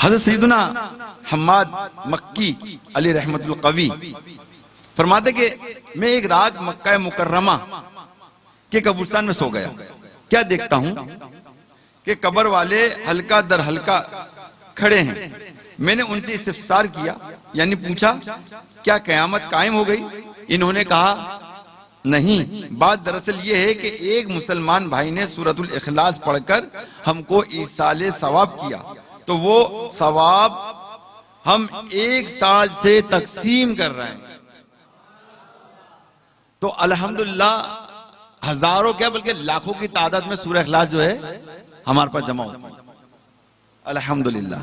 S1: हज़रत सैयदना हम्माद मक्की अली रहमतुल कवी फरमाते कि मैं एक रात मक्का मुकर्रमा के कब्रिस्तान में सो गया। क्या देखता हूं कि कब्र वाले हल्का दर हल्का खड़े हैं। मैंने उनसे इस्तिफसार किया, यानी पूछा क्या क़यामत कायम हो गई? इन्होंने कहा नहीं, बात दरअसल ये है कि एक मुसलमान भाई ने सूरतुल इखलास पढ़कर हमको ईसाले सवाब किया, तो वो सवाब हम 1 साल से तकसीम कर रहे हैं। तो अल्हम्दुलिल्लाह हजारों क्या बल्कि लाखों की तादाद में सूरह इखलास जो है हमारे पास जमा होता है। अल्हम्दुलिल्लाह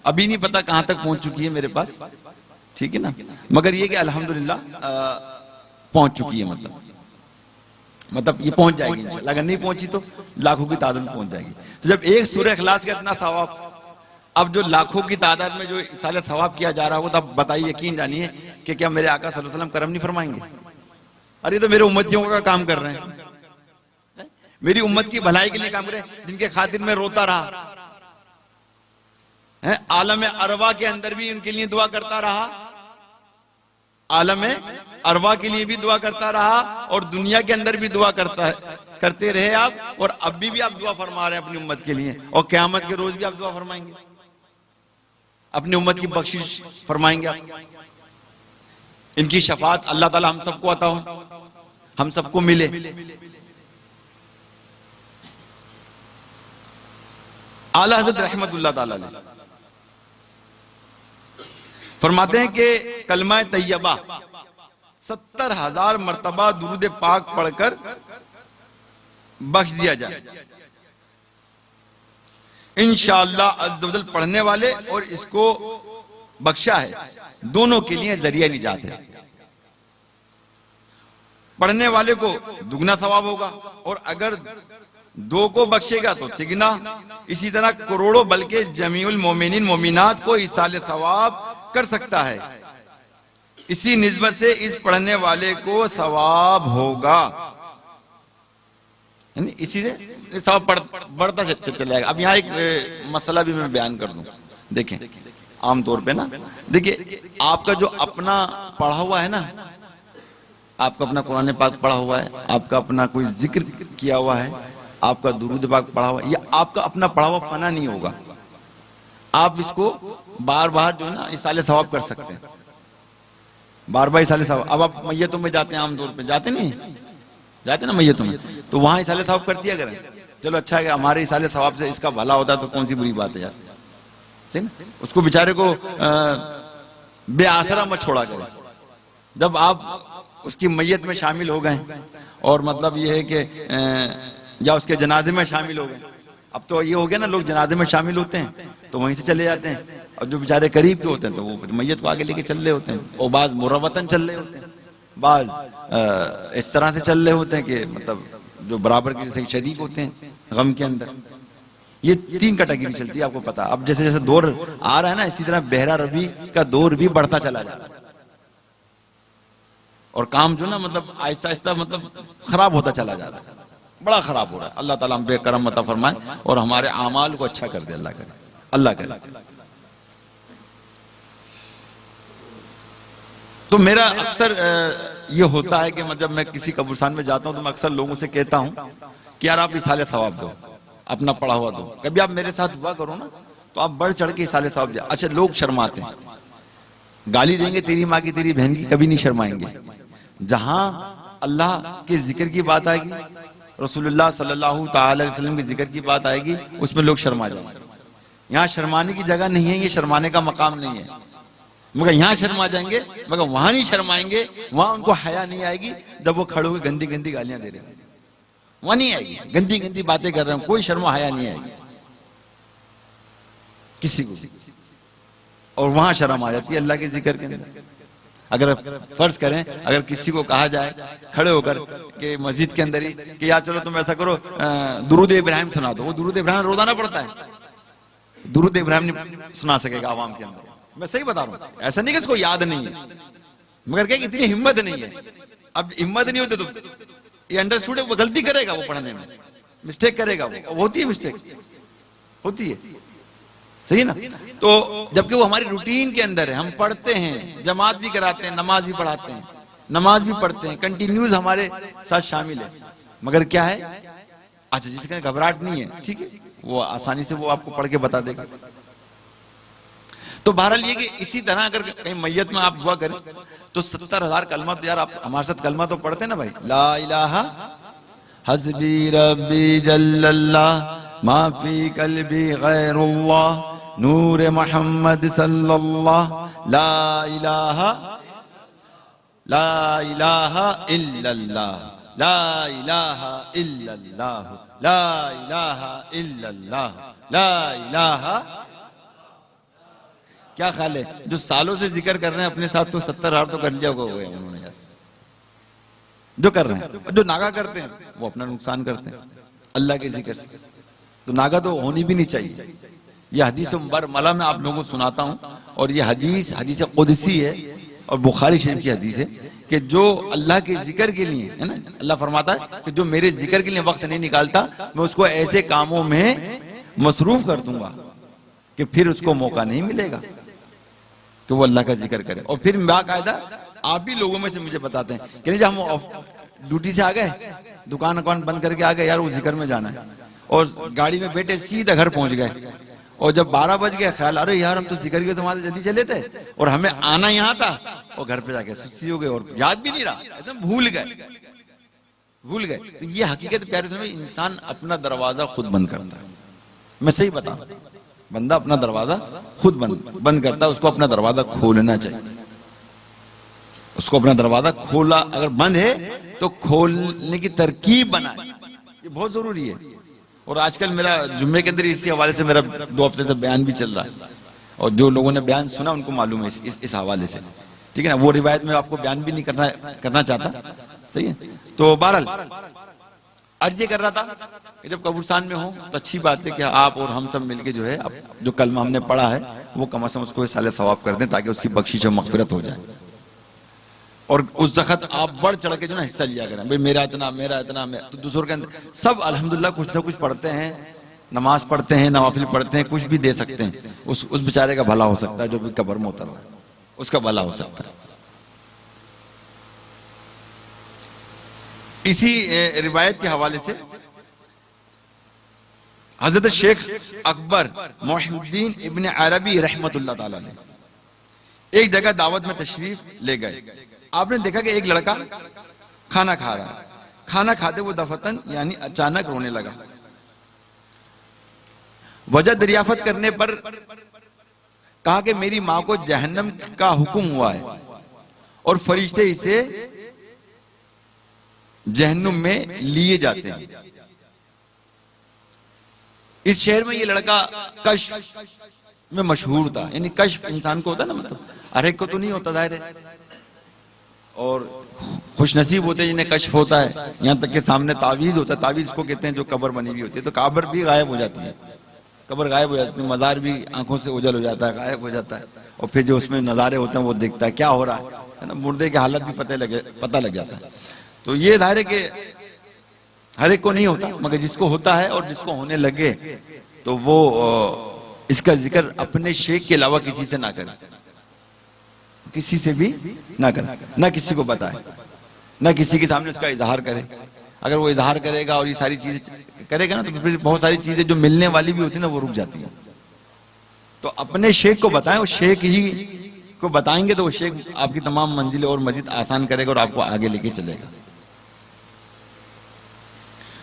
S1: अभी नहीं पता कहां तक पहुंच चुकी है मेरे पास, ठीक है ना, मगर ये कि अल्हम्दुलिल्लाह पहुंच चुकी है, मतलब ये पहुंच जाएगी इंशाअल्लाह। अगर नहीं पहुंची तो लाखों की तादाद में पहुंच जाएगी। तो जब एक सूरह इखलास का इतना सवाब, अब जो लाखों की तादाद में जो साले सवाब किया जा रहा होगा, तब बताइए, यकीन जानिए कि क्या मेरे आका सल्लल्लाहु अलैहि वसल्लम करम नहीं फरमाएंगे? अरे तो मेरे उम्मतियों का काम कर रहे हैं, मेरी उम्मत की भलाई के लिए काम कर रहे हैं, जिनके खातिर मैं रोता रहा है, आलम अरवा के अंदर भी उनके लिए दुआ करता रहा, आलम अरवा के लिए भी दुआ करता रहा, और दुनिया के अंदर भी दुआ करते रहे आप, और अभी भी आप दुआ फरमा रहे हैं अपनी उम्मत के लिए, और क़यामत के रोज भी आप दुआ फरमाएंगे, अपनी उम्मत की बख्शिश फरमाएंगे आप। इनकी शफात अल्लाह ताला हम सबको अता हो, हम सबको मिले। आला हज़रत रहमतुल्लाह ताला अलैह फरमाते हैं कि कलमा तैयबा 70,000 मर्तबा दुरूद पाक पढ़कर बख्श दिया जाए, इंशाअल्लाह अज़्ज़ व जल पढ़ने वाले और इसको बख्शा है दोनों के लिए जरिया निजात है। पढ़ने वाले को दुगना सवाब होगा, और अगर 2 को बख्शेगा तो तिगना। इसी तरह करोड़ों बल्कि जमीउल मोमिनीन मोमिनात को इसाले सवाब कर सकता है। इसी निस्बत से इस पढ़ने वाले को सवाब होगा, इसी से सवाब बढ़ता चला जाएगा। अब यहाँ एक मसला भी मैं बयान कर दूं। देखें आमतौर पे ना, देखिए आपका जो अपना पढ़ा हुआ है ना, आपका अपना कुरान पाक पढ़ा हुआ है, आपका अपना कोई जिक्र किया हुआ है, आपका दुरूद पाक पढ़ा हुआ है, या आपका अपना पढ़ा हुआ फना नहीं होगा, आप इसको बार बार जो है ना इसाले सवाब कर सकते हैं, बार बार इसाले सवाब। अब आप मैयतों में जाते हैं, आमतौर पे जाते नहीं, जाते ना मैयतों में, तो वहां इसाले सवाब कर दिया करें। चलो अच्छा है, हमारे इसाले सवाब से इसका भला होता है तो कौन सी बुरी बात है यार, ठीक ना। उसको बेचारे को बेआसरा मत छोड़ा करें। जब आप उसकी मैयत में शामिल हो गए, और मतलब ये है कि या उसके जनाजे में शामिल हो गए, अब तो ये हो गया ना, लोग जनाजे में शामिल होते हैं तो वहीं से चले जाते हैं, और जो बेचारे करीब के होते हैं तो वो मैयत को आगे लेके चल रहे होते हैं, और बाज मुरवतन चल रहे होते हैं, बाज इस तरह से चल रहे होते हैं कि मतलब जो बराबर के शरीक होते हैं गम के अंदर। ये 3 कैटेगरी चलती है, आपको पता। अब जैसे जैसे दौर आ रहा है ना, इसी तरह बहरा रबी का दौर भी बढ़ता चला जा रहा है, और काम जो ना मतलब आहिस्ता आहिस्ता मतलब खराब होता चला जा रहा है, बड़ा खराब हो रहा है। अल्लाह ताला हम पे करम अता फरमाए और हमारे आमाल को अच्छा कर दे, अल्लाह करे, अल्लाह करे। तो मेरा अक्सर ये होता है कि मतलब मैं किसी कब्रिस्तान में जाता हूं तो मैं अक्सर लोगों से कहता हूं कि यार आप इसाले सवाब दो, अपना पढ़ा हुआ दो, कभी आप मेरे साथ हुआ करो ना तो आप बढ़ चढ़ के इसाले सवाब दे। अच्छा लोग शर्माते हैं, गाली देंगे तेरी माँ की तेरी बहन की, कभी नहीं शर्माएंगे। जहां अल्लाह के जिक्र की बात आएगी, रसूलुल्लाह सल्लल्लाहु तआला अलैहि वसल्लम के जिक्र की बात आएगी, उसमें लोग शर्मा जाएंगे। यहाँ शर्माने की जगह नहीं है, ये शर्माने का मकाम नहीं है, मगर यहाँ शर्मा जाएंगे, मगर वहां नहीं शर्माएंगे। वहां उनको हया नहीं आएगी जब वो खड़े होकर गंदी गंदी गालियां दे रहे हैं, वहां नहीं आएगी। गंदी गंदी बातें कर रहे हैं, कोई शर्मा हया नहीं आएगी किसी को, और वहां शर्म आ जाती है अल्लाह के जिक्र के अंदर। अगर फर्ज करें, अगर किसी को कहा जाए खड़े होकर के मस्जिद के अंदर ही कि यार चलो तुम ऐसा करो दुरूद इब्राहिम सुना दो, वो दुरूद इब्राहिम रोजाना पड़ता है, दुरूद इब्राहिम नहीं सुना सकेगा आवाम के अंदर, मैं सही बता रहा हूं, ऐसा नहीं कि इसको याद नहीं है, मगर क्या इतनी हिम्मत नहीं है। अब हिम्मत नहीं होती तो ये अंडरस्टूड है, वो गलती करेगा, वो पढ़ने में मिस्टेक करेगा, वो होती है, मिस्टेक होती है, सही है ना। तो जबकि वो हमारी रूटीन के अंदर है, हम पढ़ते हैं, जमात भी कराते हैं, नमाज भी पढ़ाते हैं, नमाज भी पढ़ते हैं, कंटिन्यूज हमारे साथ शामिल है, मगर क्या है, अच्छा जिसका घबराहट नहीं है, ठीक है, वो आसानी से वो आपको पढ़ के बता देगा। तो बहरहाल ये कि इसी तरह अगर कहीं मैयत में आप दुआ करें तो 70,000 कलमा, तो यार आप हमारे साथ कलमा तो पढ़ते हैं ना भाई, ला इलाहा हस्बी रब्बी जल्लल्लाह मा फी कल्बी गैरुल्लाह नूर मोहम्मद सल्लल्लाह ला इलाहा इल्लल्लाह ला इलाहा इल्लल्लाह ला इलाहा इल्लल्लाह ला इलाहा। क्या ख्याल है, जो सालों से जिक्र कर रहे हैं अपने साथ, तो 70,000 तो कर लिया होगा उन्होंने यार, जो कर रहे हैं। जो नागा करते हैं वो अपना नुकसान करते हैं अल्लाह के जिक्र से, तो नागा तो होनी भी नहीं चाहिए। ये हदीस बरमला में आप लोगों को सुनाता हूं, और ये हदीस कुदसी है और बुखारी शरीफ की हदीस है कि जो अल्लाह के जिक्र के लिए, है ना, अल्लाह फरमाता है कि जो मेरे जिक्र के लिए वक्त नहीं निकालता, मैं उसको ऐसे कामों में मसरूफ कर दूंगा कि फिर उसको मौका नहीं मिलेगा कि वो अल्लाह का जिक्र करे। और फिर बाकायदा आप भी लोगों में से मुझे बताते हैं कि नहीं, जब हम ड्यूटी से आ गए, दुकान बंद करके आ गए, यार वो जिक्र में जाना है, और गाड़ी में बैठे सीधा घर पहुंच गए, और जब 12 बज गए ख्याल, अरे यार हम तो जिक्र के तुम्हारे जल्दी चले थे और हमें आना यहाँ था, और घर पे जाके सुस्ती हो गए और याद भी नहीं रहा, एकदम भूल गए। तो ये हकीकत प्यारे समय, इंसान अपना दरवाजा खुद बंद करता है। मैं सही बता रहा हूं, बंदा अपना दरवाजा खुद बंद करता है, उसको अपना दरवाजा खोलना चाहिए। उसको अपना दरवाजा खोला, अगर बंद है तो खोलने की तरकीब बनाए, ये बहुत जरूरी है। और आजकल मेरा जुम्मे के अंदर इसी हवाले से मेरा 2 हफ्ते से बयान भी चल रहा है, और जो लोगों ने बयान सुना उनको मालूम है इस हवाले से, ठीक है ना। वो रिवायत में आपको बयान भी नहीं करना चाहता, सही है। तो बहरहाल अर्ज ये कर रहा था कि जब कब्रिस्तान में हो तो अच्छी बात है कि आप और हम सब मिलके जो है, जो कलमा हमने पढ़ा है वो कम से कम उसको साले सवाब कर दें, ताकि उसकी बख्शिश और मगफिरत हो जाए। और उस वक्त आप बढ़ चढ़ के जो ना हिस्सा लिया करें, भाई मेरा इतना, तो दूसरों के अंदर सब अल्हम्दुलिल्लाह कुछ ना कुछ पढ़ते हैं, नमाज पढ़ते हैं, नवाफिल पढ़ते हैं, कुछ भी दे सकते हैं, उस बेचारे का भला हो सकता है, जो भी कब्र में उतर रहा है उसका भला हो सकता है। इसी रिवायत के हवाले से हजरत शेख अकबर मोहिउद्दीन इब्न अरबी रहमतुल्लाह ताला ने एक जगह दावत में तशरीफ ले गए। आपने देखा कि एक लड़का खाना खा रहा है, खाना खाते वो दफतन यानी अचानक रोने लगा। वजह दरियाफत करने पर कहा कि मेरी मां को जहन्नम का हुक्म हुआ है और फरिश्ते इसे जहन्नुम में लिए जाते हैं। इस शहर में ये लड़का कश्फ में मशहूर था, यानी कश्फ इंसान को होता है ना, मतलब हर एक को तो नहीं होता जाहिर है, और खुशनसीब होते हैं जिन्हें कश्फ होता है। यहां तक के सामने तावीज होता है, तावीज को कहते हैं जो कब्र बनी हुई होती है, तो कब्र भी गायब हो जाती है, कब्र गायब हो जाती है, मजार भी आंखों से उजल हो जाता है, गायब हो जाता है, और फिर जो उसमें नजारे होते हैं वो देखता है क्या हो रहा है ना, मुर्दे की हालत भी पता लग जाता है। तो ये धारे के हर एक को नहीं होता, मगर जिसको होता है और जिसको होने लगे तो वो इसका जिक्र अपने शेख के अलावा किसी से ना करे, किसी से भी ना करे, ना किसी को बताए, ना किसी के सामने उसका इजहार करे। अगर वो इजहार करेगा और ये सारी चीजें करेगा ना, तो फिर बहुत सारी चीजें जो मिलने वाली भी होती है ना वो रुक जाती है। तो अपने शेख को बताएं, वो शेख ही को बताएंगे तो वो शेख आपकी तमाम मंजिलें और मजीद आसान करेगा और आपको आगे लेके चलेगा।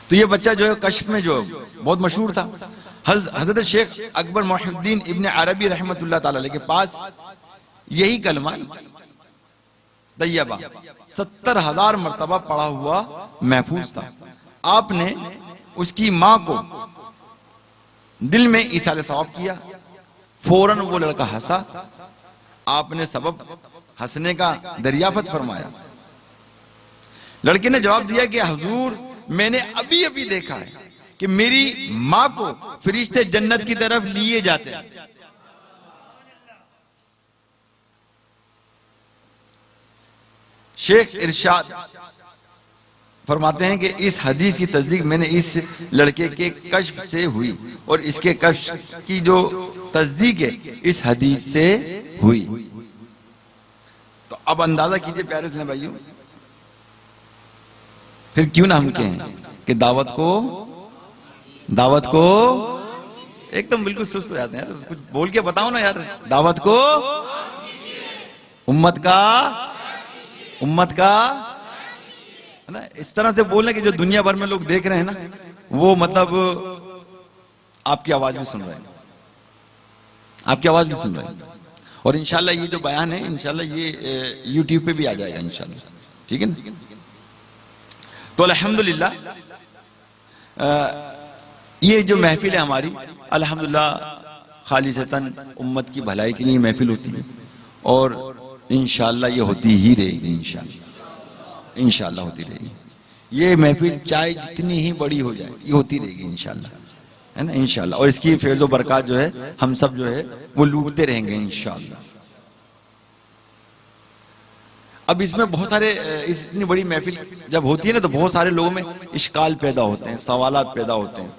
S1: तो ये बच्चा जो है कश्फ में जो बहुत मशहूर था, हजरत शेख अकबर मोहिउद्दीन इब्न अरबी रहमतुल्लाह ताला के पास यही कलमा तैयबा 70,000 मर्तबा पढ़ा हुआ महफूज था। आपने उसकी मां को दिल में इसाले सवाब किया, फौरन वो लड़का हंसा, आपने सबब हंसने का दरियाफत फरमाया। लड़के ने जवाब दिया कि हुजूर मैंने अभी अभी देखा है कि मेरी मां को फरिश्ते जन्नत की तरफ लिए जाते हैं। शेख इरशाद फरमाते हैं कि इस हदीस की तस्दीक मैंने इस लड़के के कश्फ से हुई और इसके कश्फ की जो तस्दीक है इस हदीस से हुई। तो अब अंदाजा कीजिए प्यारे इस्लामी भाइयों, फिर क्यों ना हम कहें कि दावत को एकदम बिल्कुल सुस्त हो जाते हैं यार, कुछ बोल के बताओ ना यार। दावत को उम्मत का है ना, इस तरह से बोलना कि जो दुनिया भर में लोग देख रहे हैं ना, वो मतलब आपकी आवाज भी सुन रहे हैं, आपकी आवाज भी सुन रहे हैं। और इंशाल्लाह ये जो बयान है इंशाल्लाह ये YouTube पे भी आ जाएगा इंशाल्लाह, ठीक है ना। तो अल्हम्दुलिल्लाह ये जो महफिल है हमारी, अल्हम्दुलिल्लाह खालिसतन उम्मत की भलाई के लिए महफिल होती है और इंशाल्लाह ये होती ही रहेगी, इंशाल्लाह होती रहेगी। ये महफिल चाहे जितनी ही बड़ी हो जाए ये होती रहेगी इंशाल्लाह, है ना, इंशाल्लाह। और इसकी फैज़ो बरकत जो है हम सब जो है वो लूटते रहेंगे इंशाल्लाह। अब इसमें बहुत सारे, इतनी बड़ी महफिल जब होती है ना तो बहुत सारे लोगों में इश्काल पैदा होते हैं, सवालात पैदा होते हैं,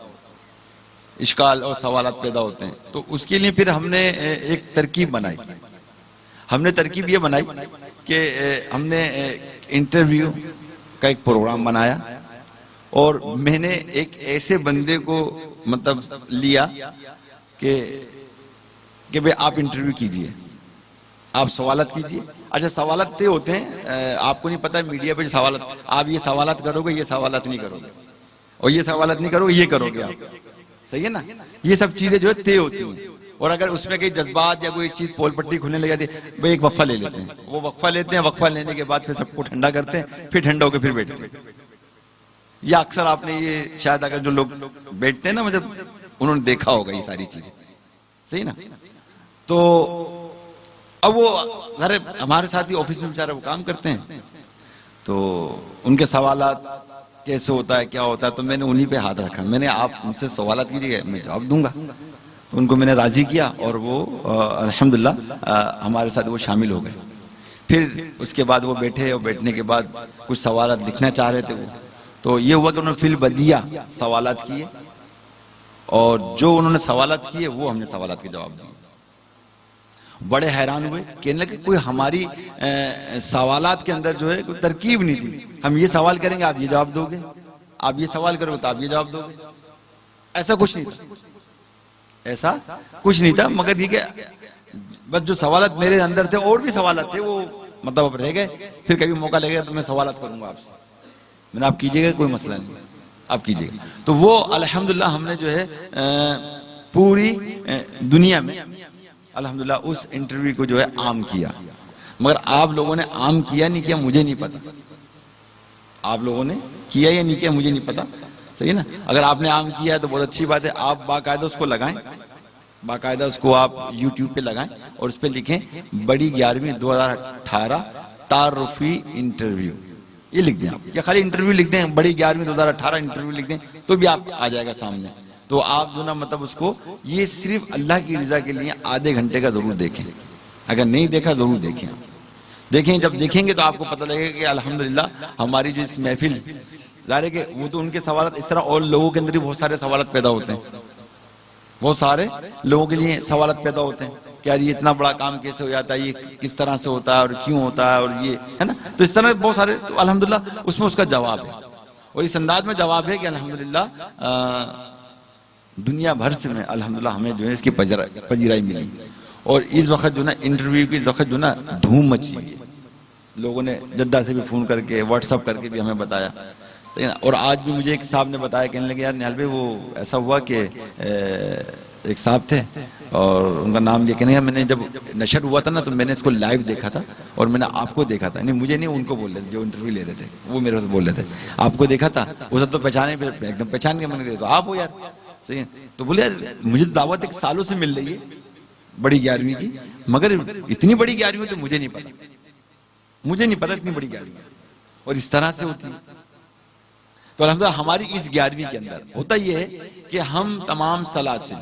S1: इश्काल और सवालात पैदा होते हैं। तो उसके लिए फिर हमने एक तरकीब बनाई। हमने तरकीब ये बनाई कि हमने इंटरव्यू का एक प्रोग्राम बनाया और मैंने एक ऐसे बंदे को मतलब लिया कि भाई आप इंटरव्यू कीजिए, आप सवालत कीजिए। अच्छा, सवालत ये होते हैं, आपको नहीं पता मीडिया पे सवालत, आप ये सवालत करोगे, ये सवालत नहीं करोगे, और ये सवालत नहीं करोगे, ये करोगे आप, सही है ना। ये सब चीजें जो है तय होती हैं। और अगर उसमें कई जज्बात या कोई चीज पोल पट्टी खुलने लग जाती है, भाई एक वक्फा ले लेते हैं, वो वक्फा लेते हैं, वक्फा लेने के बाद फिर सबको ठंडा करते हैं, फिर ठंडा होकर फिर बैठते हैं। या अक्सर आपने ये शायद अगर जो लोग बैठते हैं ना, मतलब उन्होंने देखा होगा ये सारी चीजें, सही ना। तो अब वो अरे हमारे साथ ही ऑफिस में बेचारे वो काम करते हैं, तो उनके सवालात कैसे होता है, क्या होता है, तो मैंने उन्हीं पे हाथ रखा। मैंने आप उनसे सवालात कीजिए, मैं जवाब दूंगा। तो उनको मैंने राजी किया और वो अल्हम्दुलिल्लाह हमारे साथ वो शामिल हो गए। फिर उसके बाद वो बैठे और बैठने के बाद कुछ सवालात लिखना चाह रहे थे वो, तो ये हुआ कि उन्होंने फिल बदिया सवालात किए और जो उन्होंने सवालात किए वो हमने सवालात के जवाब दिए। बड़े हैरान हुए, कहने लगे कोई हमारी सवालात के अंदर जो है कोई तरकीब नहीं थी। हम ये सवाल करेंगे आप ये जवाब दोगे, आप ये सवाल करोगे तो आप ये जवाब दोगे, ऐसा कुछ नहीं था, ऐसा कुछ नहीं था। मगर ये बस जो सवालात मेरे अंदर थे और भी सवालात थे वो मतलब अब रह गए। फिर कभी मौका लगेगा तो मैं सवालात करूंगा आपसे, मैंने आप कीजिएगा, कोई मसला नहीं, आप कीजिएगा। तो वो अल्हम्दुलिल्लाह हमने जो है पूरी दुनिया में अल्हम्दुलिल्लाह उस इंटरव्यू को जो है आम किया। मगर आप लोगों ने आम किया नहीं किया मुझे नहीं पता, आप लोगों ने किया या नहीं किया मुझे नहीं पता, सही है ना। अगर आपने आम किया है तो बहुत अच्छी बात है, आप बाकायदा उसको लगाएं, बाकायदा उसको आप YouTube पे लगाएं और उस पर लिखें बड़ी 11वीं 2018 तारुफी इंटरव्यू, ये लिख दें आप, या खाली इंटरव्यू लिख दें, बड़ी 11वीं 2018 इंटरव्यू लिख दें तो भी आप आ जाएगा सामने। तो आप जो ना मतलब उसको ये सिर्फ अल्लाह की रजा के लिए आधे घंटे का जरूर देखें, अगर नहीं देखा जरूर देखें, देखें। जब देखेंगे तो आपको पता लगेगा कि अल्हम्दुलिल्लाह हमारी जो इस महफिल जारे के वो तो उनके सवाल इस तरह, और लोगों के अंदर भी बहुत सारे सवाल पैदा होते हैं, बहुत सारे लोगों के लिए सवाल पैदा होते हैं कि यार ये इतना बड़ा काम कैसे हो जाता है, ये किस तरह से होता है और क्यों होता है, और ये है ना। तो इस तरह बहुत सारे, तो अल्हम्दुलिल्लाह उसमें उसका जवाब है और इस अंदाज में जवाब है कि अल्हम्दुलिल्लाह दुनिया भर से में अल्हम्दुलिल्लाह हमें जो है इसकी पजीराई मिली। और इस वक्त जो ना इंटरव्यू की वक्त जो ना धूम मची है, लोगों ने जद्दा से भी फोन करके व्हाट्सअप करके भी हमें बताया। और आज भी मुझे एक साहब ने बताया, कहने लगे यार निहाल भाई वो ऐसा हुआ कि एक साहब थे और उनका नाम लेके नहीं, मैंने जब नशर हुआ था ना तो मैंने इसको लाइव देखा था और मैंने आपको देखा था, नहीं मुझे नहीं उनको बोल रहे थे जो इंटरव्यू ले रहे थे, वो मेरे से बोल रहे थे आपको देखा था, वो सब तो पहचाने, एकदम पहचान के मैंने तो आप हो यार, सही है। तो बोले यार मुझे दावत एक सालों से मिल रही है बड़ी 11वीं की, मगर इतनी बड़ी 11वीं तो मुझे नहीं पता, मुझे नहीं पता इतनी बड़ी 11वीं और इस तरह से होती है। तो अल्हम्दुलिल्लाह हमारी इस 11वीं के अंदर होता यह है कि हम तमाम सलासिल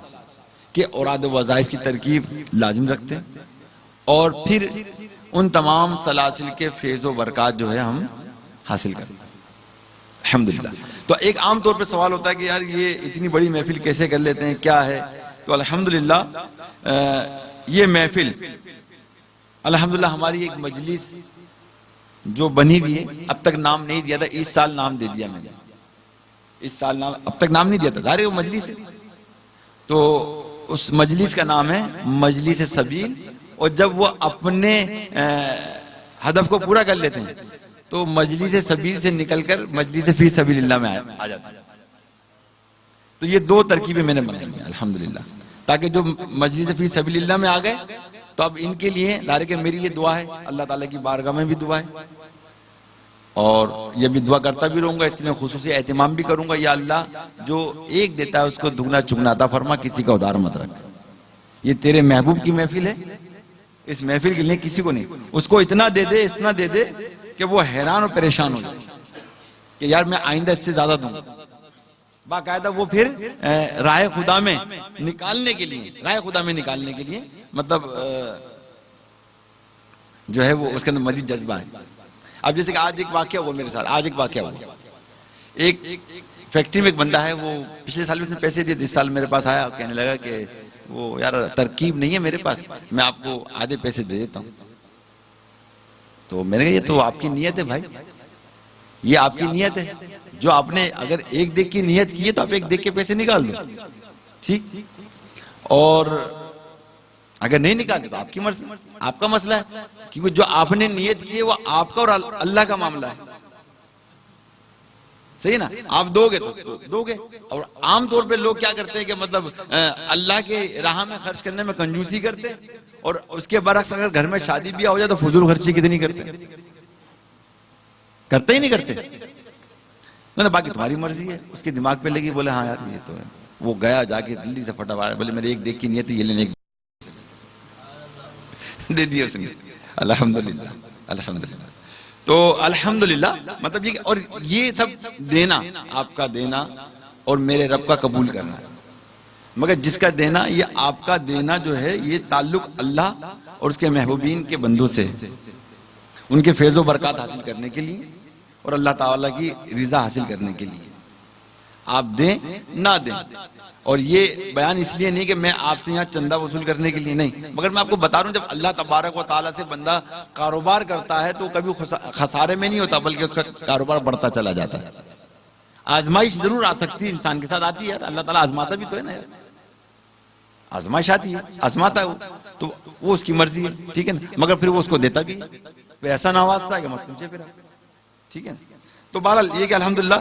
S1: के औराद वज़ाइफ की तरकीब लाजिम रखते हैं और फिर उन तमाम सलासिल के फैज़ व बरक़ात जो है हम हासिल करें अल्हम्दुलिल्लाह। तो एक आम तौर पे सवाल होता है कि यार ये इतनी बड़ी महफिल कैसे कर लेते हैं, क्या है? तो अल्हम्दुलिल्लाह ये महफिल अल्हम्दुलिल्लाह हमारी एक मजलिस जो बनी हुई है, अब तक नाम नहीं दिया था, इस साल नाम दे दिया मैंने। इस साल नाम, अब तक नाम नहीं दिया था, जाहिर है वो मजलिस है। तो उस मजलिस का नाम है मजलिस सबील। और जब वो अपने हदफ को पूरा कर लेते हैं तो मजलिस सबील से निकलकर मजलिस फी सबीलिल्लाह में आ जाते हैं। तो ये दो तरकीबें मैंने बनाई हैं अल्हम्दुलिल्लाह, ताकि जो मजलिस फी सबीलिल्लाह में आ गए तो अब इनके लिए दायरे के मेरी ये दुआ है, अल्लाह ताला की बारगाह में भी दुआ है और ये भी दुआ करता भी रहूंगा, इसके लिए खुसूसी एहतिमाम भी करूंगा। या अल्लाह जो एक देता है उसको दुगना चुगना अता फरमा, किसी का उधार मत रख। ये तेरे महबूब की महफिल है, इस महफिल के लिए किसी को नहीं, उसको इतना दे दे, इतना दे दे कि वो हैरान और परेशान हो जाए कि यार मैं आइंदा इससे ज्यादा दूंगा। बाकायदा वो फिर राह खुदा में निकालने के लिए, राह खुदा में निकालने के लिए मतलब जो है वो उसके अंदर मजीद जज्बा है। अब जैसे कि आज एक वाकया हुआ मेरे साथ, आज एक वाकया हुआ, एक फैक्ट्री में एक बंदा है, वो पिछले साल भी उसने पैसे दिए, इस साल मेरे पास आया, कहने लगा कि वो यार तरकीब नहीं है मेरे पास, मैं आपको आधे पैसे दे देता हूं। तो मैंने कहा ये तो आपकी नियत है भाई, ये आपकी नियत है, जो आपने अगर एक देख की नियत की है तो आप एक देख के पैसे निकाल दो, ठीक, और अगर नहीं निकालते तो आपकी मर्जी, आपका मसला है, क्योंकि जो आपने नियत की है वो आपका और अल्लाह का मामला है, सही है ना? आप दोगे तो दोगे। और आमतौर पे लोग क्या करते हैं कि मतलब अल्लाह के राह में खर्च करने में कंजूसी करते हैं, और उसके बरक्स अगर घर में शादी ब्याह हो जाए तो फजूल खर्ची कितनी करते ही नहीं करते। मैंने बाकी तुम्हारी मर्जी है, उसके दिमाग पे लगी, बोले हाँ यार ये तो है। वो गया जाके दिल्ली से फटाफट, बोले मेरे एक देख की नियत है, ये लेने दे दिया उसने। अल्हम्दुलिल्लाह अल्हम्दुलिल्लाह। तो अल्हम्दुलिल्लाह मतलब ये, और ये सब देना आपका देना और मेरे रब का कबूल करना है, मगर जिसका देना, ये आपका देना जो है ये ताल्लुक अल्लाह और उसके महबूबीन के बंदों से, उनके फैज़ो बरकत हासिल करने के लिए और अल्लाह ताला की रिजा हासिल करने के लिए। आप दें ना दें, और ये बयान इसलिए नहीं कि मैं आपसे यहाँ चंदा वसूल करने के लिए नहीं, मगर मैं आपको बता रहा हूँ जब अल्लाह तबारक व ताला से बंदा कारोबार करता है तो कभी खसारे में नहीं होता, बल्कि उसका कारोबार बढ़ता चला जाता है। आजमाइश जरूर आ सकती है, इंसान के साथ आती है, अल्लाह ताला आजमाता भी तो है ना यार, आजमाइश आती है, आजमाता है वो, तो वो उसकी मर्जी है, ठीक है ना, मगर फिर वो उसको देता भी है, फिर ऐसा ना वास्ता है कि मत पूछे फिर, ठीक है। तो बहरहाल ये कि अल्हम्दुलिल्लाह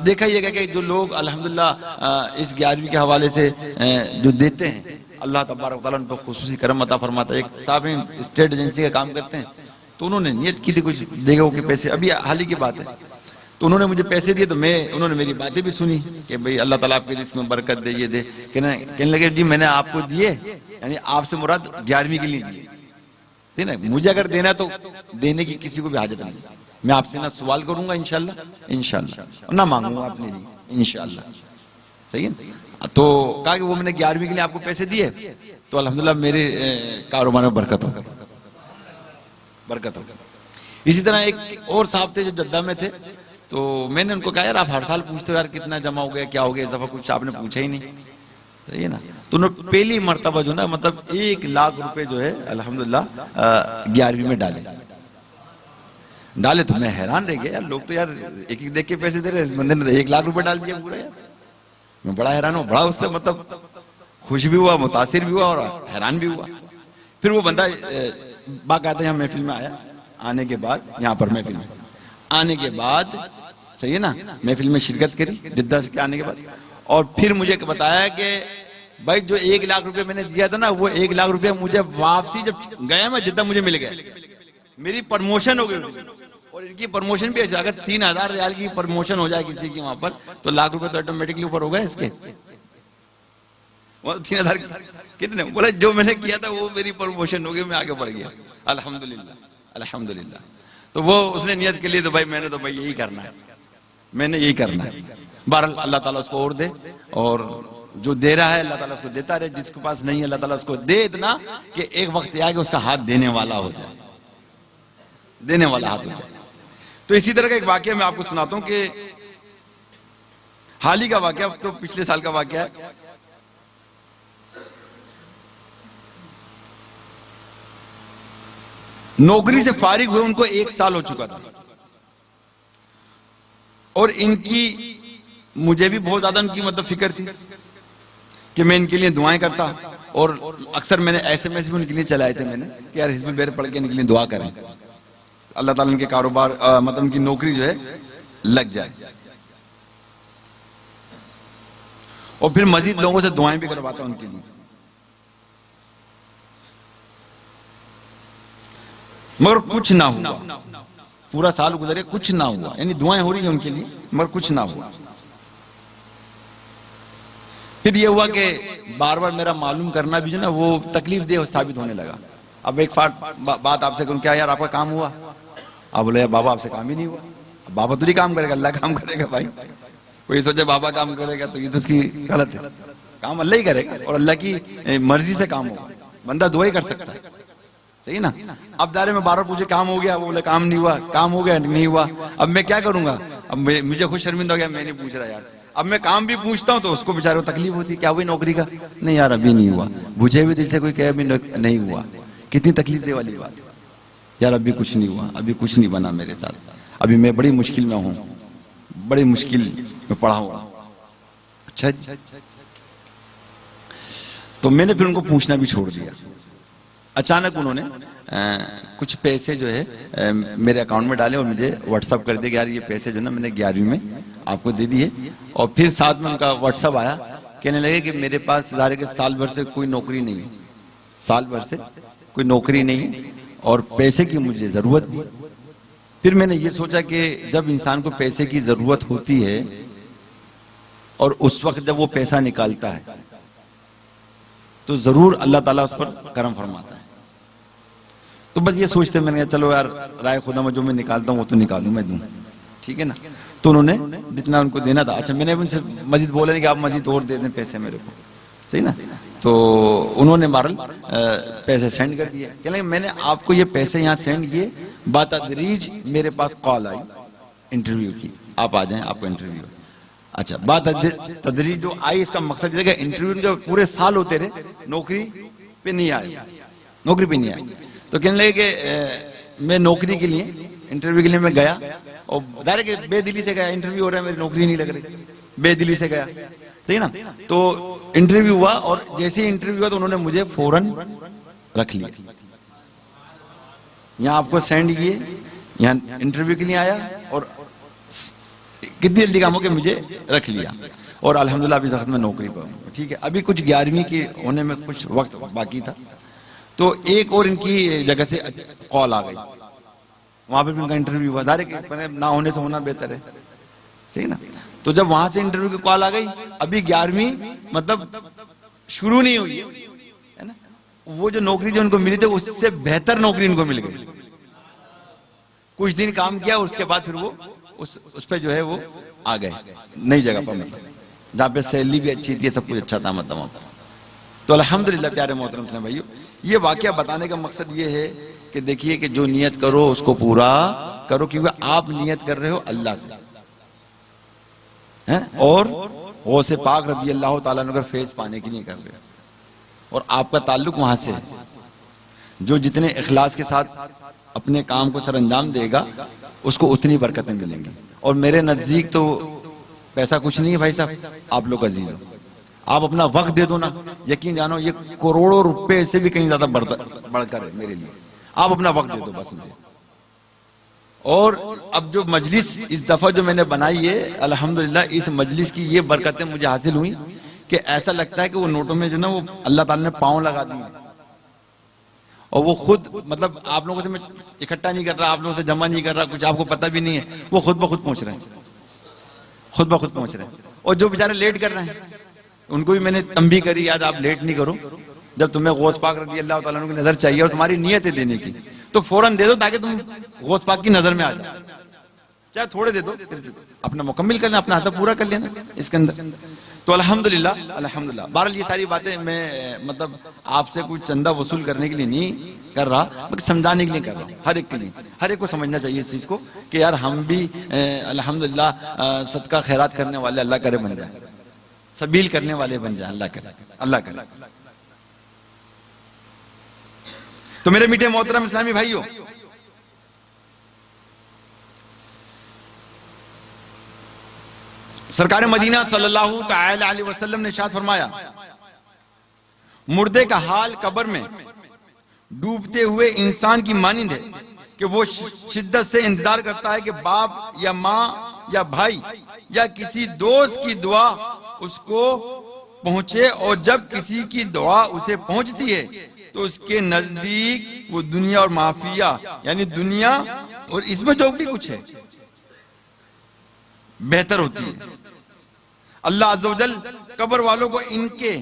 S1: देखा ये कि जो लोग अल्हम्दुलिल्लाह इस 11वीं के हवाले से जो देते हैं, अल्लाह तबारक व तआला उन पर खुसूसी करम अता फरमाता है। एक साहब स्टेट एजेंसी का काम करते हैं, तो उन्होंने नियत की थी कुछ देगा के पैसे, अभी हाल ही की बात है, तो उन्होंने मुझे पैसे दिए, तो उन्होंने मेरी बातें भी सुनी कि भाई अल्लाह ताला आपके रिस्क में बरकत दे, ये दे। कहने लगे जी मैंने आपको दिए, यानी आपसे मुराद 11वीं के लिए दिए, ठीक है ना, मुझे अगर देना तो देने की किसी को भी हाजत नहीं, मैं आपसे ना सवाल करूंगा इंशाल्लाह, ना मांगूंगा अपने लिए इंशाल्लाह, सही है ना। तो कहा कि वो मैंने 11वीं के लिए आपको पैसे दिए, तो अल्हम्दुलिल्लाह मेरे कारोबार में बरकत हो, बरकत हो। इसी तरह एक और साहब थे जो जद्दा में थे, तो मैंने उनको कहा यार आप हर साल पूछते हो यार कितना जमा हो गया, क्या हो गया, इस दफा कुछ आपने पूछा ही नहीं, सही है ना। तो उन्होंने पहली मर्तबा जो ना मतलब 1 लाख रुपए जो है अल्हम्दुलिल्लाह 11वीं में डाले। तो मैं हैरान रह गया यार, लोग तो यार एक एक देख के पैसे दे रहे, बंदे ने 1 लाख रुपए डाल दिया पूरा यार। मैं बड़ा हैरान हुआ, बड़ा उससे मतलब खुश भी हुआ, मुतासिर भी हुआ और हैरान भी हुआ। फिर वो बंदा बाकायदा यहाँ महफिल में आया, आने के बाद यहाँ पर महफिल में आने के बाद, सही है ना, महफिल में शिरकत करी जिद्दा से आने के बाद, और फिर मुझे बताया कि भाई जो 1 लाख रुपए मैंने दिया था ना, वो 1 लाख रुपए मुझे वापसी जब गया मैं जिद्दा मुझे मिल गया, मेरी प्रमोशन हो गई। और इनकी प्रमोशन भी ऐसे, अगर 3000 रियाल की प्रमोशन हो जाए किसी की वहां पर, तो लाख रुपए तो ऑटोमेटिकली ऊपर हो गए इसके। 3000 कितने, बोला जो मैंने किया था वो मेरी प्रमोशन हो गई, मैं आगे बढ़ गया अल्हम्दुलिल्लाह अल्हम्दुलिल्लाह। तो वो उसने नियत के लिए, तो भाई मैंने तो भाई यही करना है, मैंने यही करना है। बहरहाल अल्लाह ताला उसको और दे, और जो दे रहा है अल्लाह ताला उसको देता रहे, जिसके पास नहीं है अल्लाह ताला उसको दे इतना कि एक वक्त आए कि उसका हाथ देने वाला हो जाए, देने वाला हाथ उठाए। तो इसी तरह का एक वाकया मैं आपको सुनाता हूं कि हाल ही का वाकया, तो पिछले साल का वाकया है। नौकरी से फारिग हुए उनको 1 साल हो चुका था और इनकी, मुझे भी बहुत ज्यादा उनकी मतलब फिक्र थी कि मैं इनके लिए दुआएं करता, और अक्सर मैंने SMS भी उनके लिए चलाए थे मैंने कि यार हिज़्बुल बहर पढ़ के इनके लिए दुआ करें, अल्लाह ताला इनके कारोबार मतलब इनकी नौकरी जो है लग जाए। और फिर मजीद लोगों से दुआएं भी करवाता उनके लिए। मगर कुछ ना हुआ, पूरा साल गुजरे, कुछ ना हुआ। यानी दुआएं हो रही है उनके लिए मगर कुछ ना हुआ। फिर ये हुआ कि बार बार मेरा मालूम करना भी जो ना वो तकलीफ देह साबित होने लगा। अब एक बात आपसे करूं, क्या यार आपका काम हुआ? आप बोले यार बाबा आपसे काम ही नहीं हुआ। बाबा तो नहीं काम करेगा, अल्लाह काम करेगा भाई। कोई सोचे बाबा काम करेगा तो ये तो उसकी गलत है, काम अल्लाह ही करेगा और अल्लाह की मर्जी से काम होगा। बंदा दुआ ही कर सकता है, सही ना। अब दायरे में बार बार पूछे काम हो गया, वो बोले काम नहीं हुआ, काम हो गया नहीं हुआ। अब मैं क्या करूंगा? अब मुझे खुद शर्मिंदा हो गया, मैं नहीं पूछ रहा यार। अब मैं काम भी पूछता हूं तो उसको बेचारे को तकलीफ होती है, क्या हुई नौकरी का? नहीं यार अभी नहीं हुआ। बुझे हुए दिल से कोई कहे अभी नहीं हुआ, कितनी तकलीफ दे वाली बात यार। अभी कुछ नहीं हुआ, अभी कुछ नहीं बना मेरे साथ, अभी मैं बड़ी मुश्किल में हूं, बड़ी मुश्किल में पड़ा हुआ। अच्छा, तो मैंने फिर उनको पूछना भी छोड़ दिया। अचानक उन्होंने कुछ पैसे जो है मेरे अकाउंट में डाले और मुझे व्हाट्सअप कर दिया कि यार ये पैसे जो ना मैंने 11वीं में आपको दे दिए। और फिर साथ में उनका व्हाट्सअप आया, कहने लगे कि मेरे पास ज़ाहिर के साल भर से कोई नौकरी नहीं है, साल भर से कोई नौकरी नहीं है और पैसे की मुझे ज़रूरत भी। फिर मैंने ये सोचा कि जब इंसान को पैसे की ज़रूरत होती है और उस वक्त जब वो पैसा निकालता है तो ज़रूर अल्लाह ताला उस पर करम फरमाता है। तो बस ये सोचते मैंने कहा चलो यार राय खुदा में जो मैं निकालता हूँ वो तो निकालूं, मैं दूं, ठीक है ना। तो उन्होंने जितना उनको देना था, अच्छा मैंने उनसे मजीद बोला नहीं कि आप मजीद और दे दें पैसे मेरे को, सही ना। तो उन्होंने मारल पैसे सेंड कर दिए। कहने लगे मैंने आपको ये पैसे यहाँ सेंड किए, बातदरीज मेरे पास कॉल आई इंटरव्यू की, आप आ जाएं आपको इंटरव्यू। अच्छा, बात तदरीज जो आई इसका मकसद ये था कि इंटरव्यू के पूरे साल होते रहे, नौकरी पे नहीं आए, नौकरी पे नहीं आए। तो कहने लगे कि मैं नौकरी के लिए इंटरव्यू के लिए मैं गया और डायरेक्ट बेदिली से गया, इंटरव्यू हो रहा है मेरी नौकरी नहीं लग रही, बेदिली से गया, ठीक ना। तो इंटरव्यू हुआ और जैसे ही इंटरव्यू हुआ तो उन्होंने मुझे फौरन रख लिया। यहाँ आपको सेंड किए, यहाँ इंटरव्यू के लिए आया और कितनी जल्दी काम हो के मुझे रख लिया और अल्हम्दुलिल्लाह अभी वक्त में नौकरी पर हूं, ठीक है। अभी कुछ 11वीं के होने में कुछ वक्त बाकी था, तो एक और इनकी जगह से कॉल आ गई, वहां पर भी उनका इंटरव्यू हुआ। डायरेक्ट ना होने से होना बेहतर है, सही ना। तो जब वहां से इंटरव्यू की कॉल आ गई, अभी 11वीं मतलब शुरू नहीं हुई है ना, वो जो नौकरी जो उनको मिली थी उससे बेहतर नौकरी इनको मिल गई। कुछ दिन काम किया उसके बाद फिर वो उस पे जो है वो आ गए नई जगह पर, मतलब जहाँ पे सैलरी भी अच्छी थी, सब कुछ अच्छा था मतलब। तो अल्हम्दुलिल्लाह प्यारे मोहतरम से भाइयों, ये वाकया बताने का मकसद ये है कि देखिए कि जो नियत करो उसको पूरा करो, क्योंकि आप नियत कर रहे हो अल्लाह से हैं और गौसे पाक रज़ी अल्लाह ताला अन्हु का फैज़ पाने के लिए कर रहे हो और आपका ताल्लुक वहां से है। जो जितने इखलास के साथ अपने काम को सरअंजाम देगा उसको उतनी बरकतें मिलेंगी। और मेरे नजदीक तो पैसा कुछ नहीं है भाई साहब, आप लोग अजीज हो, आप अपना वक्त दे दो ना, यकीन जानो ये करोड़ों रुपए से भी कहीं ज्यादा बढ़कर है मेरे लिए। आप अपना वक्त दे दो बस मुझे। और अब जो मजलिस इस दफा जो मैंने बनाई है, अल्हम्दुलिल्लाह इस मजलिस की ये बरकतें मुझे हासिल हुई कि ऐसा लगता है कि वो नोटों में जो ना वो अल्लाह ताला ने पाँव लगा दिए और वो खुद मतलब आप लोगों से मैं इकट्ठा नहीं कर रहा, आप लोगों से जमा नहीं कर रहा, कुछ आपको पता भी नहीं है, वो खुद ब खुद पहुंच रहे हैं, खुद ब खुद पहुंच रहे हैं। और जो बेचारे लेट कर रहे हैं उनको भी मैंने तंबीह करी, याद आप लेट नहीं करो, जब तुम्हें गौस पाक रज़ी अल्लाह ताला अन्हु की नजर चाहिए और तुम्हारी नीयत है देने की तो फौरन दे दो ताकि तुम गौस पाक की नजर में आ जाओ, चाहे थोड़े दे दो, अपना मुकम्मिल कर लेना, अपना हदफ पूरा कर लेना इसके अंदर। तो अल्हम्दुलिल्लाह अल्हम्दुलिल्लाह। बहरहाल ये सारी बातें मैं मतलब आपसे कुछ चंदा वसूल करने के लिए नहीं कर रहा, बल्कि समझाने के लिए कर रहा हूँ, हर एक के लिए। हर एक को समझना चाहिए इस चीज को कि यार हम भी अल्हम्दुलिल्लाह सदका खैरात करने वाले अल्लाह करे बन जाए, सबील करने वाले बन जाए, अल्लाह करे, अल्लाह करे। तो मेरे मीठे मोहतरम इस्लामी भाइयों, सरकार मदीना सल्लल्लाहु तआला अलैहि वसल्लम ने इरशाद फरमाया, मुर्दे का हाल कब्र में डूबते हुए इंसान की मानिंद है कि वो शिद्दत से इंतजार करता है कि बाप या माँ या भाई या किसी दोस्त की दुआ उसको पहुंचे, और जब किसी की दुआ उसे पहुंचती है तो उसके नजदीक वो दुनिया और माफिया यानी दुनिया और इसमें जो भी कुछ है बेहतर होती है। अल्लाह अज़्ज़ व जल कब्र वालों को इनके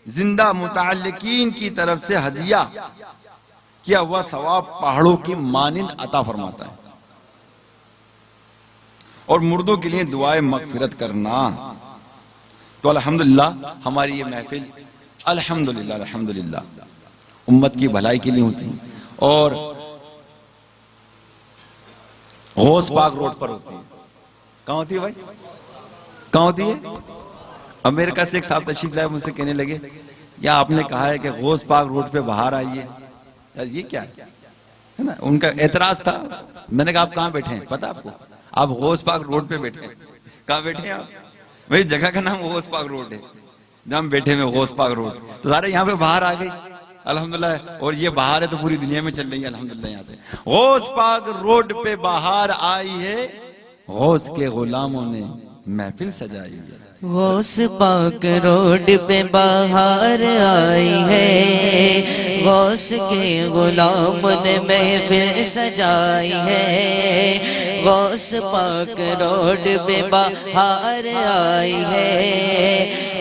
S1: जिंदा मुताल्लिकीन की तरफ से हदिया किया हुआ सवाब पहाड़ों की मानिंद अता फरमाता है। और मुर्दों के लिए दुआए मगफिरत करना। तो अल्हम्दुलिल्लाह हमारी ये महफिल अल्हम्दुलिल्लाह अल्हम्दुलिल्लाह उम्मत की भलाई के लिए होती है और गौस पाक रोड पर होती है। कहाँ होती है भाई, कहाँ होती है? अमेरिका से एक साहब तशरीफ लाए, मुझसे कहने लगे या आपने कहा है कि गौस पाक रोड पे बाहर आइए, यार ये क्या है ना, उनका एतराज था। मैंने कहा आप कहाँ बैठे हैं पता आपको? आप गौस पाक रोड पे बैठे हैं। कहाँ बैठे हैं आप? मेरी जगह का नाम गौस पाक रोड है, जहाँ हम बैठे हुए गौस पाक रोड। तो सारे यहाँ पे बाहर आ गए अल्हम्दुलिल्लाह, और ये बाहर है तो पूरी दुनिया में चल रही है अल्हम्दुलिल्लाह। यहाँ से गौस पाक रोड पे बाहर आई है, गौस के गुलामों ने महफिल सजाई है।
S2: गौस पाक रोड पे बाहर आई है, गौस के गुलाम ने महफिल सजाई है। गौस पाक रोड पे बाहर आई है,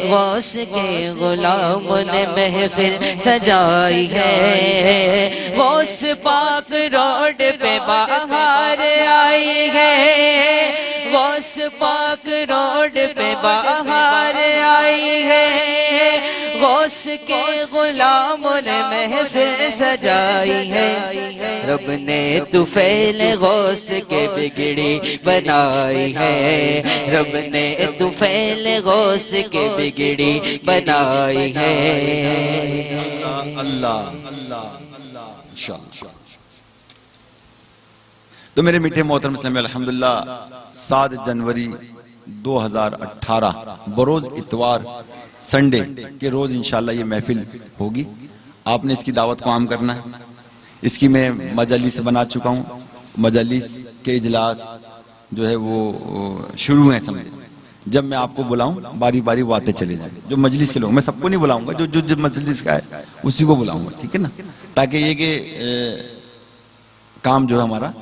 S2: गौस के गुलाम ने महफिल सजाई है। गौस पाक रोड पे बाहर आई है, गौस पाक रोड पे बाहर आई है। गौस के गुलाम ने महफिल सजाई है। रब ने तुफैल गौस के बिगड़ी बनाई है, रब ने तुफैल गौस के बिगड़ी बनाई है।
S1: अल्लाह अल्लाह अल्लाह इंशाअल्लाह। तो मेरे मीठे मोहतरम इस्लामी अल्हम्दुलिल्लाह 7 जनवरी 2018 बरोज इतवार संडे के रोज इंशाअल्लाह ये महफिल होगी। आपने इसकी दावत को आम करना है। इसकी मैं मजलिस बना चुका हूँ, मजलिस के इजलास जो है वो शुरू है समझ। जब मैं आपको बुलाऊं बारी बारी वो आते चले जाए, जो मजलिस के लोग, मैं सबको नहीं बुलाऊंगा, जो जो मजलिस का है उसी को बुलाऊंगा, ठीक है ना, ताकि ये कि काम जो है हमारा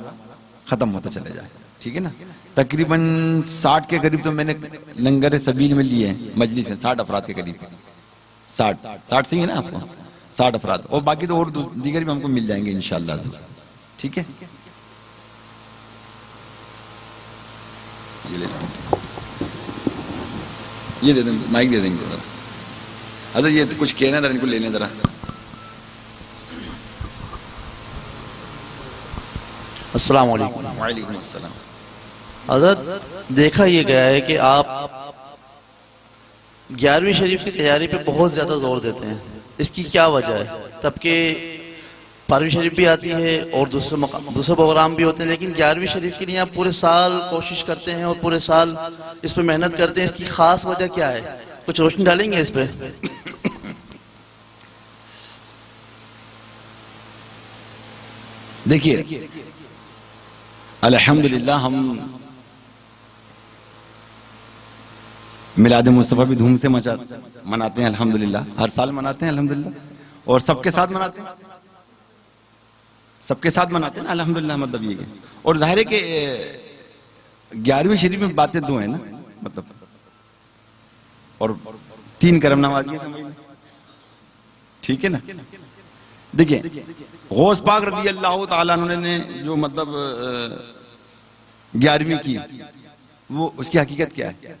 S1: खत्म होता चले जाए, ठीक है ना। तकरीबन 60 के करीब तो मैंने लंगर सबील में लिए हैं, मजलिस है 60 अफराद के करीब, 60 सही है ना आपको, 60 अफराद, और बाकी तो और दीगर भी हमको मिल जाएंगे इंशाअल्लाह, ठीक है। ये दे दें, माइक दे देंगे जरा। अरे ये तो कुछ कहना जरा, इनको लेने जरा।
S3: अस्सलाम वालेकुम।
S1: वालेकुम अस्सलाम।
S3: हज़रत, देखा ये गया है कि आप 11वीं शरीफ की तैयारी पे बहुत ज़्यादा जोर देते हैं, इसकी क्या वजह है? तब के 12वीं शरीफ भी आती है और दूसरे प्रोग्राम भी होते हैं, लेकिन 11वीं शरीफ के लिए आप पूरे साल कोशिश करते हैं और पूरे साल इस पे मेहनत करते हैं, इसकी खास वजह क्या है? कुछ रोशनी डालेंगे इस पे?
S1: देखिए अल्हम्दुलिल्लाह हम मिलाद मुस्तफ़ा भी धूम से मनाते हैं अल्हम्दुलिल्लाह, हर साल मनाते हैं अल्हम्दुलिल्लाह, और सबके साथ मनाते हैं, सबके साथ मनाते हैं अल्हम्दुलिल्लाह। मतलब ये और जाहिर है कि 11वीं शरीफ में बातें दो हैं ना, मतलब और 3 करम नवाज़ी समझ, ठीक है ना। देखिए गौस पाक रज़ी अल्लाह ताला अन्हु ने जो मतलब 11वीं की, वो उसकी हकीकत क्या है?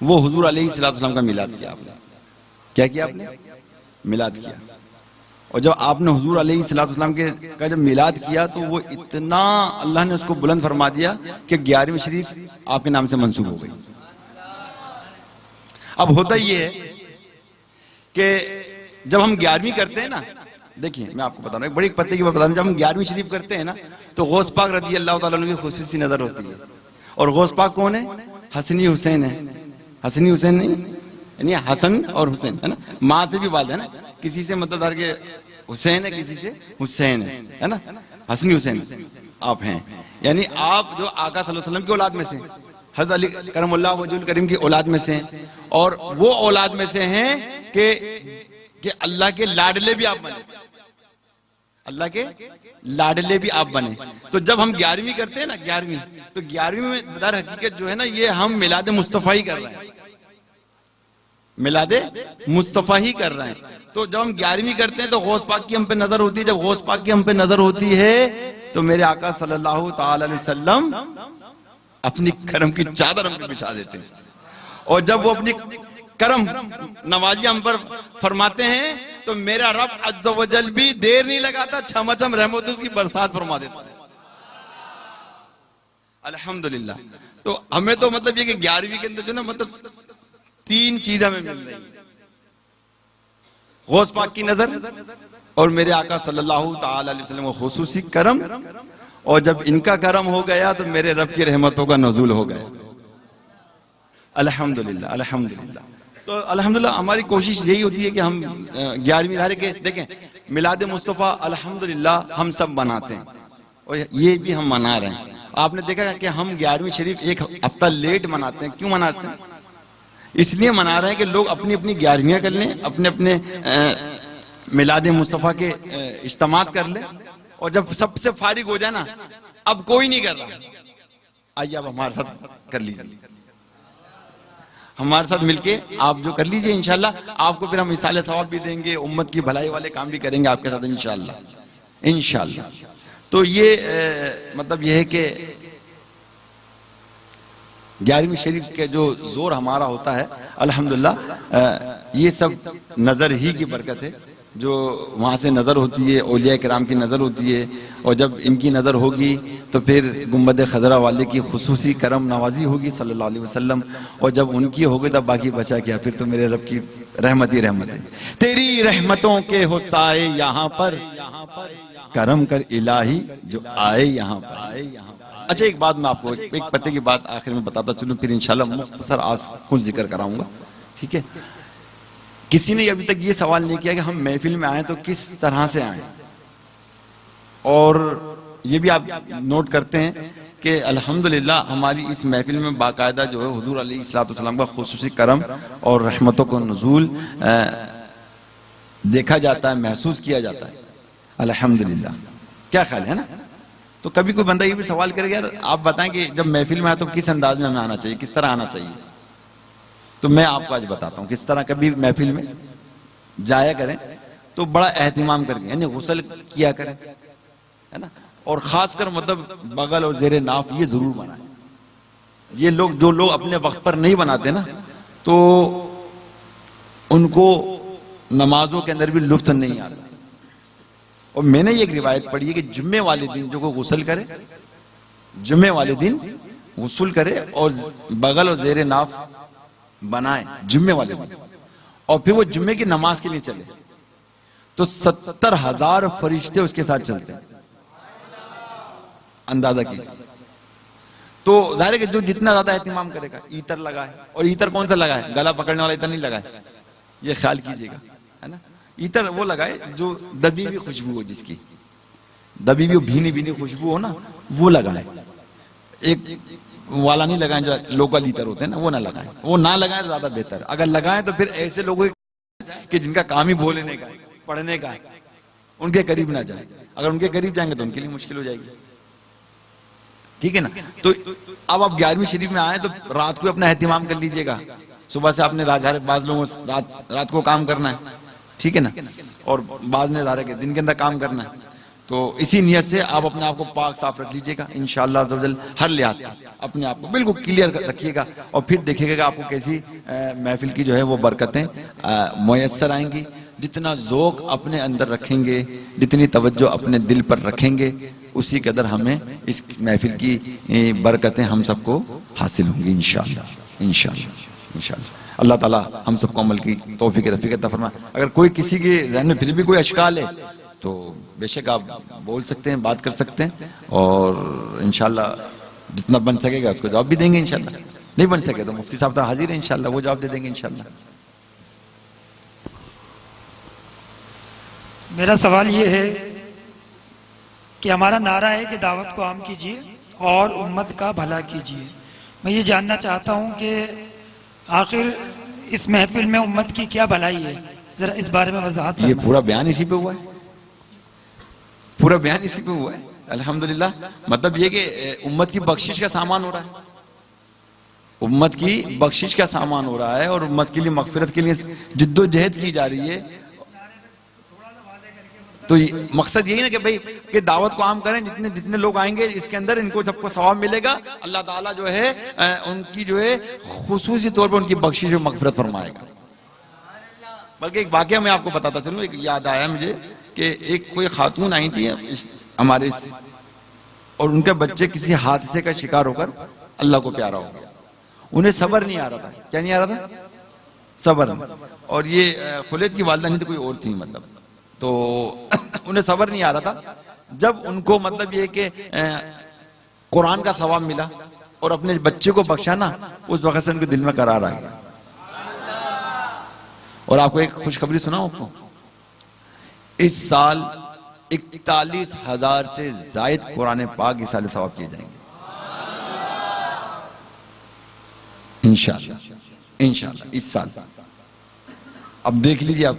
S1: वो हुजूर अलैहिस्सलाम का मिलाद किया आपने। क्या किया आपने? मिलाद किया। और जब आपने हुजूर अलैहिस्सलाम के का जब मिलाद किया तो वो इतना अल्लाह ने उसको बुलंद फरमा दिया कि 11वीं शरीफ आपके नाम से मंसूब हो गई। अब होता ये है कि जब हम 11वीं करते हैं ना, देखिए मैं आपको बता रहा हूँ एक बड़ी पते की बात बता रहा हूँ, जब हम 11वीं शरीफ करते हैं ना तो गौस पाक रज़ी अल्लाह ताला अन्हु की खुसूसी नजर होती है। और गौस पाक कौन है? हसनी हुसैन है। हसनी हुसैन नहीं, यानी हसन और हुसैन है ना, माँ से भी वाद है ना, किसी से मतलब धर के हुसैन है, किसी से हुसैन है ना, हसनी हुसैन आप हैं, यानी आप जो आका सल्लल्लाहु अलैहि वसल्लम की औलाद में से, हज़रत अली करमुल्लाह वजहुल करीम की औलाद में से हैं, और वो औलाद में से हैं कि अल्लाह के लाडले भी आप बने, अल्लाह के लाडले भी आप बने। तो जब हम 11वीं करते हैं ना, 11वीं, तो 11वीं में दर हकीकत जो है ना, ये हम मिलाद मुस्तफ़ा ही कर रहे हैं, मिलादे मुस्तफ़ा ही कर रहे हैं। तो जब हम 11वीं करते हैं तो गौस पाक की हम पे नजर होती है। जब गौस पाक की हम पे नजर होती है तो मेरे आका सल्लल्लाहु ताला अलैहि वसल्लम अपनी करम की चादर हम पे बिछा देते हैं, और जब वो अपनी करम नवाजी हम पर फरमाते हैं तो मेरा रब अज़्ज़ व जल भी देर नहीं लगाता, छमछम रहमतों की बरसात फरमा देता है। अल्हम्दुलिल्लाह। तो हमें तो मतलब ये कि 11वीं के अंदर जो ना मतलब 3 चीज हमें मिल रही है, गौस पाक की नजर और मेरे आका सल्लल्लाहु ताला अलैहि वसल्लम का खुसूसी करम, और जब इनका करम हो गया तो मेरे रब की रहमतों का नज़ूल हो गया। अल्हम्दुलिल्लाह अल्हम्दुलिल्लाह। तो अल्हम्दुलिल्लाह हमारी कोशिश यही होती है कि हम 11वीं धारे के देखें मिलाद मुस्तफ़ा अल्हम्दुलिल्लाह हम सब मनाते हैं, और ये भी हम मना रहे हैं। आपने देखा कि हम 11वीं शरीफ एक हफ्ता लेट मनाते हैं। क्यों मनाते हैं? इसलिए मना रहे हैं कि लोग अपनी अपनी 11वीं कर लें, अपने अपने मिलाद मुस्तफ़ा के इज्तिमात कर लें, और जब सबसे फारिग हो जाए ना, अब कोई नहीं कर रहा, आइए अब हमारे साथ कर लीजिए, हमारे साथ मिलके आप जो कर लीजिए, इंशाल्लाह आपको फिर हम इसाले सवाब भी देंगे, उम्मत की भलाई वाले काम भी करेंगे आपके साथ इंशाल्लाह इंशाल्लाह। तो ये मतलब ये है कि 11वीं शरीफ के जो जोर हमारा होता है अल्हम्दुलिल्लाह, ये सब नजर ही की बरकत है, जो वहाँ से नजर होती है, औलिया किराम की नजर होती है, और जब इनकी नजर होगी तो फिर गुंबद खजरा वाले की खुसूसी करम नवाजी होगी सल्लल्लाहु अलैहि वसल्लम, और जब उनकी होगी तब बाकी बचा क्या, फिर तो मेरे रब की रहमत ही रहमत है। तेरी रहमतों के हो साए यहाँ पर, करम कर इलाही जो आए यहाँ पर। अच्छा एक बात मैं आपको एक पते की बात आखिर में बताता चलूं, फिर इंशाल्लाह मुख्तसर आज कुछ जिक्र कराऊंगा, ठीक है। किसी ने अभी तक ये सवाल नहीं किया कि हम महफिल में आए तो किस तरह से आए, और ये भी आप नोट करते हैं कि अल्हम्दुलिल्लाह हमारी इस महफिल में बाकायदा जो है हुजूर अलैहिस्सलाम का खुसूसी करम और रहमतों को नुज़ूल देखा जाता है, महसूस किया जाता है अल्हम्दुलिल्लाह। क्या ख्याल है ना? तो कभी कोई बंदा ये भी सवाल करेगा, यार आप बताएं कि जब महफिल में आए तो किस अंदाज में हमें आना चाहिए, किस तरह आना चाहिए? तो मैं आपको आज बताता हूँ किस तरह। कभी महफिल में जाया करें तो बड़ा एहतिमाम करके, यानी गुस्ल किया करें, है ना, और खासकर मतलब बगल और जेरे नाफ ये जरूर बनाए। ये लोग जो लोग अपने वक्त पर नहीं बनाते ना, तो उनको नमाजों के अंदर भी लुत्फ नहीं आता। और मैंने ये एक रिवायत पढ़ी है कि जुम्मे वाले दिन जो को गुस्ल करे, जुम्मे वाले दिन गुस्ल करे और बगल और जेरे नाफ बनाए जुम्मे वाले दिन, और फिर वो जुम्मे की नमाज के लिए चले तो 70,000 फरिश्ते उसके साथ चलते हैं। अंदाजा कीजिए। तो जाहिर है कि जो जितना ज्यादा एहतिमाम करेगा, ईतर लगाए, और ईतर कौन सा लगाए? गला पकड़ने वाला ईतर नहीं लगाए, ये ख्याल कीजिएगा, है ना। ईतर वो लगाए जो दबी हुई खुशबू हो, जिसकी दबी हुई भीनी भीनी खुशबू हो ना, वो लगाए। एक वाला नहीं लगाएं जो लोकल ईतर होते हैं ना, वो ना लगाएं, वो ना लगाएं तो ज्यादा बेहतर। अगर लगाएं तो फिर ऐसे लोगों कि जिनका काम ही बोलने का है, पढ़ने का है, उनके करीब ना जाए। अगर उनके करीब जाएंगे तो उनके लिए मुश्किल हो जाएगी, ठीक है ना। तो अब आप 11वीं शरीफ में आए तो रात को अपना एहतिमाम कर लीजिएगा। सुबह से आपने बाज लोगों रात को काम करना है, ठीक है ना, और बाज ने के दिन के अंदर काम करना है। तो इसी नियत से आप अपने आप को पाक साफ रख लीजिएगा इंशाअल्लाह अज़्ज़वजल। हर लिहाज से अपने आप को बिल्कुल क्लियर रखिएगा, और फिर देखिएगा कि आपको कैसी महफिल की जो है वो बरकतें मुयस्सर आएंगी। जितना ज़ौक़ अपने अंदर रखेंगे, जितनी तवज्जो अपने दिल पर रखेंगे, उसी कदर हमें इस महफिल की बरकतें हम सबको हासिल होंगी इंशाअल्लाह इंशाअल्लाह इंशाअल्लाह। अल्लाह ताला हम सबको अमल की तौफीक रफ़ीक अता फरमाए। अगर कोई किसी के ज़हन में फिर भी कोई अशकाल है तो बेशक आप बोल सकते हैं, बात कर सकते हैं, और इंशाअल्लाह जितना बन सकेगा उसको जवाब भी देंगे इंशाअल्लाह। नहीं बन सके तो मुफ्ती साहब तो हाजिर है इंशाअल्लाह, वो जवाब दे देंगे इंशाअल्लाह।
S4: मेरा सवाल ये है कि हमारा नारा है कि दावत को आम कीजिए और उम्मत का भला कीजिए। मैं ये जानना चाहता हूँ कि आखिर इस महफिल में उम्मत की क्या भलाई है, जरा इस बारे में वजाहत।
S1: ये पूरा बयान इसी पे हुआ है, पूरा बयान इसी पे हुआ है अल्हम्दुलिल्लाह। मतलब ये कि उम्मत की बख्शिश का सामान हो रहा है, उम्मत की बख्शिश का सामान हो रहा है, और उम्मत के लिए मगफिरत के लिए जिद्दोजहद की जा रही है। तो मकसद यही ना कि भाई कि दावत को आम करें, जितने जितने लोग आएंगे इसके अंदर इनको सबको सवाब मिलेगा, अल्लाह ताला जो है उनकी जो है खुसूसी तौर पर उनकी बख्शिश और मगफिरत फरमाएगा। बल्कि एक वाकया मैं आपको बताता चलूं, एक याद आया मुझे कि एक कोई खातून आई थी हमारे, और उनके बच्चे किसी हादसे का शिकार होकर अल्लाह को प्यारा हो गया। उन्हें सब्र नहीं आ रहा था। क्या नहीं आ रहा था? सब्र। और ये खुलेद की वालिदा नहीं तो कोई और थी, मतलब तो उन्हें सब्र नहीं आ रहा था। जब उनको मतलब ये कि कुरान का सवाब मिला और अपने बच्चे को बख्शा ना, उस वक्त से उनके दिल में करार आ गया। और आपको एक खुशखबरी सुनाऊं आपको, इस साल 41,000 से जायद कुरान पाक इस साल सवाब किए जाएंगे इंशाअल्लाह इंशाअल्लाह इस साल। अब देख लीजिए आप,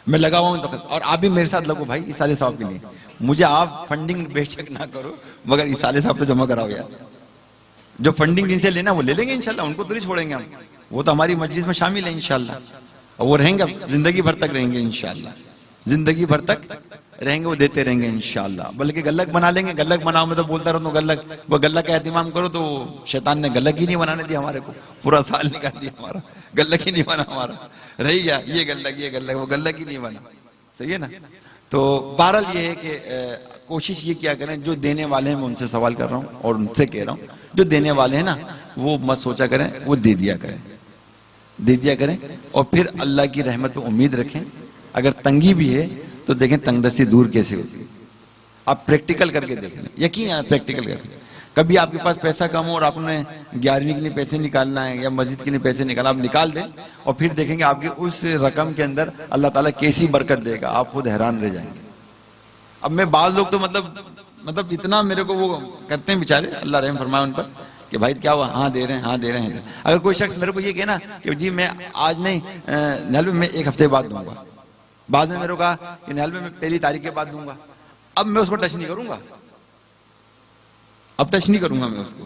S1: मैं लगा हुआ हूं, और आप भी मेरे साथ लगो भाई इस साल सवाब के लिए। मुझे आप फंडिंग बेशक ना करो, मगर इस साल सवाब तो जमा कराओ यार। जो फंडिंग जिनसे लेना वो ले लेंगे इंशाअल्लाह, उनको तो नहीं छोड़ेंगे हम, वो तो हमारी मजलिस में शामिल है इंशाअल्लाह, और वो रहेंगे, जिंदगी भर तक रहेंगे इंशाअल्लाह, जिंदगी भर तक रहेंगे, वो देते रहेंगे इंशाअल्लाह। बल्कि गल्लक बना लेंगे, गल्लक बनाओ, मैं तो बोलता रहता हूँ गल्लक, वो गल्लक का एहतिमाम करो, तो शैतान ने गल्लक ही नहीं बनाने दिया हमारे को, पूरा साल निकाल दिया हमारा, गल्लक ही नहीं बना हमारा, रही गया ये गल्लक, वो गल्लक ही नहीं बना। सही है ना? तो बहरहाल ये है कि कोशिश ये किया करें, जो देने वाले हैं मैं उनसे सवाल कर रहा हूँ और उनसे कह रहा हूँ, जो देने वाले हैं ना वो मत सोचा करें, वो दे दिया करें, दे दिया करें, और फिर अल्लाह की रहमत पे उम्मीद रखें। अगर तंगी भी है तो देखें तंगदस्ती दूर कैसे होती है, आप प्रैक्टिकल करके देख लें, यकीन है प्रैक्टिकल करके। कभी आपके पास पैसा कम हो और आपने 11वीं के लिए पैसे निकालना है या मस्जिद के लिए पैसे निकालना, आप निकाल दें और फिर देखेंगे आपकी उस रकम के अंदर अल्लाह ताला कैसी बरकत देगा, आप खुद हैरान रह जाएंगे। अब मैं बाज लोग तो मतलब इतना मेरे को वो करते हैं बेचारे, अल्लाह रहम फरमाए उन पर, कि भाई क्या हुआ, हाँ दे रहे हैं, हाँ दे रहे हैं। अगर कोई शख्स मेरे को ये कहे ना कि जी मैं आज नहीं नहल में 1 हफ्ते बाद दूंगा, बाद में मेरे को कहा कि नहल में मैं 1 तारीख के बाद दूंगा, अब मैं उसको टच नहीं करूंगा, अब टच नहीं करूंगा मैं उसको।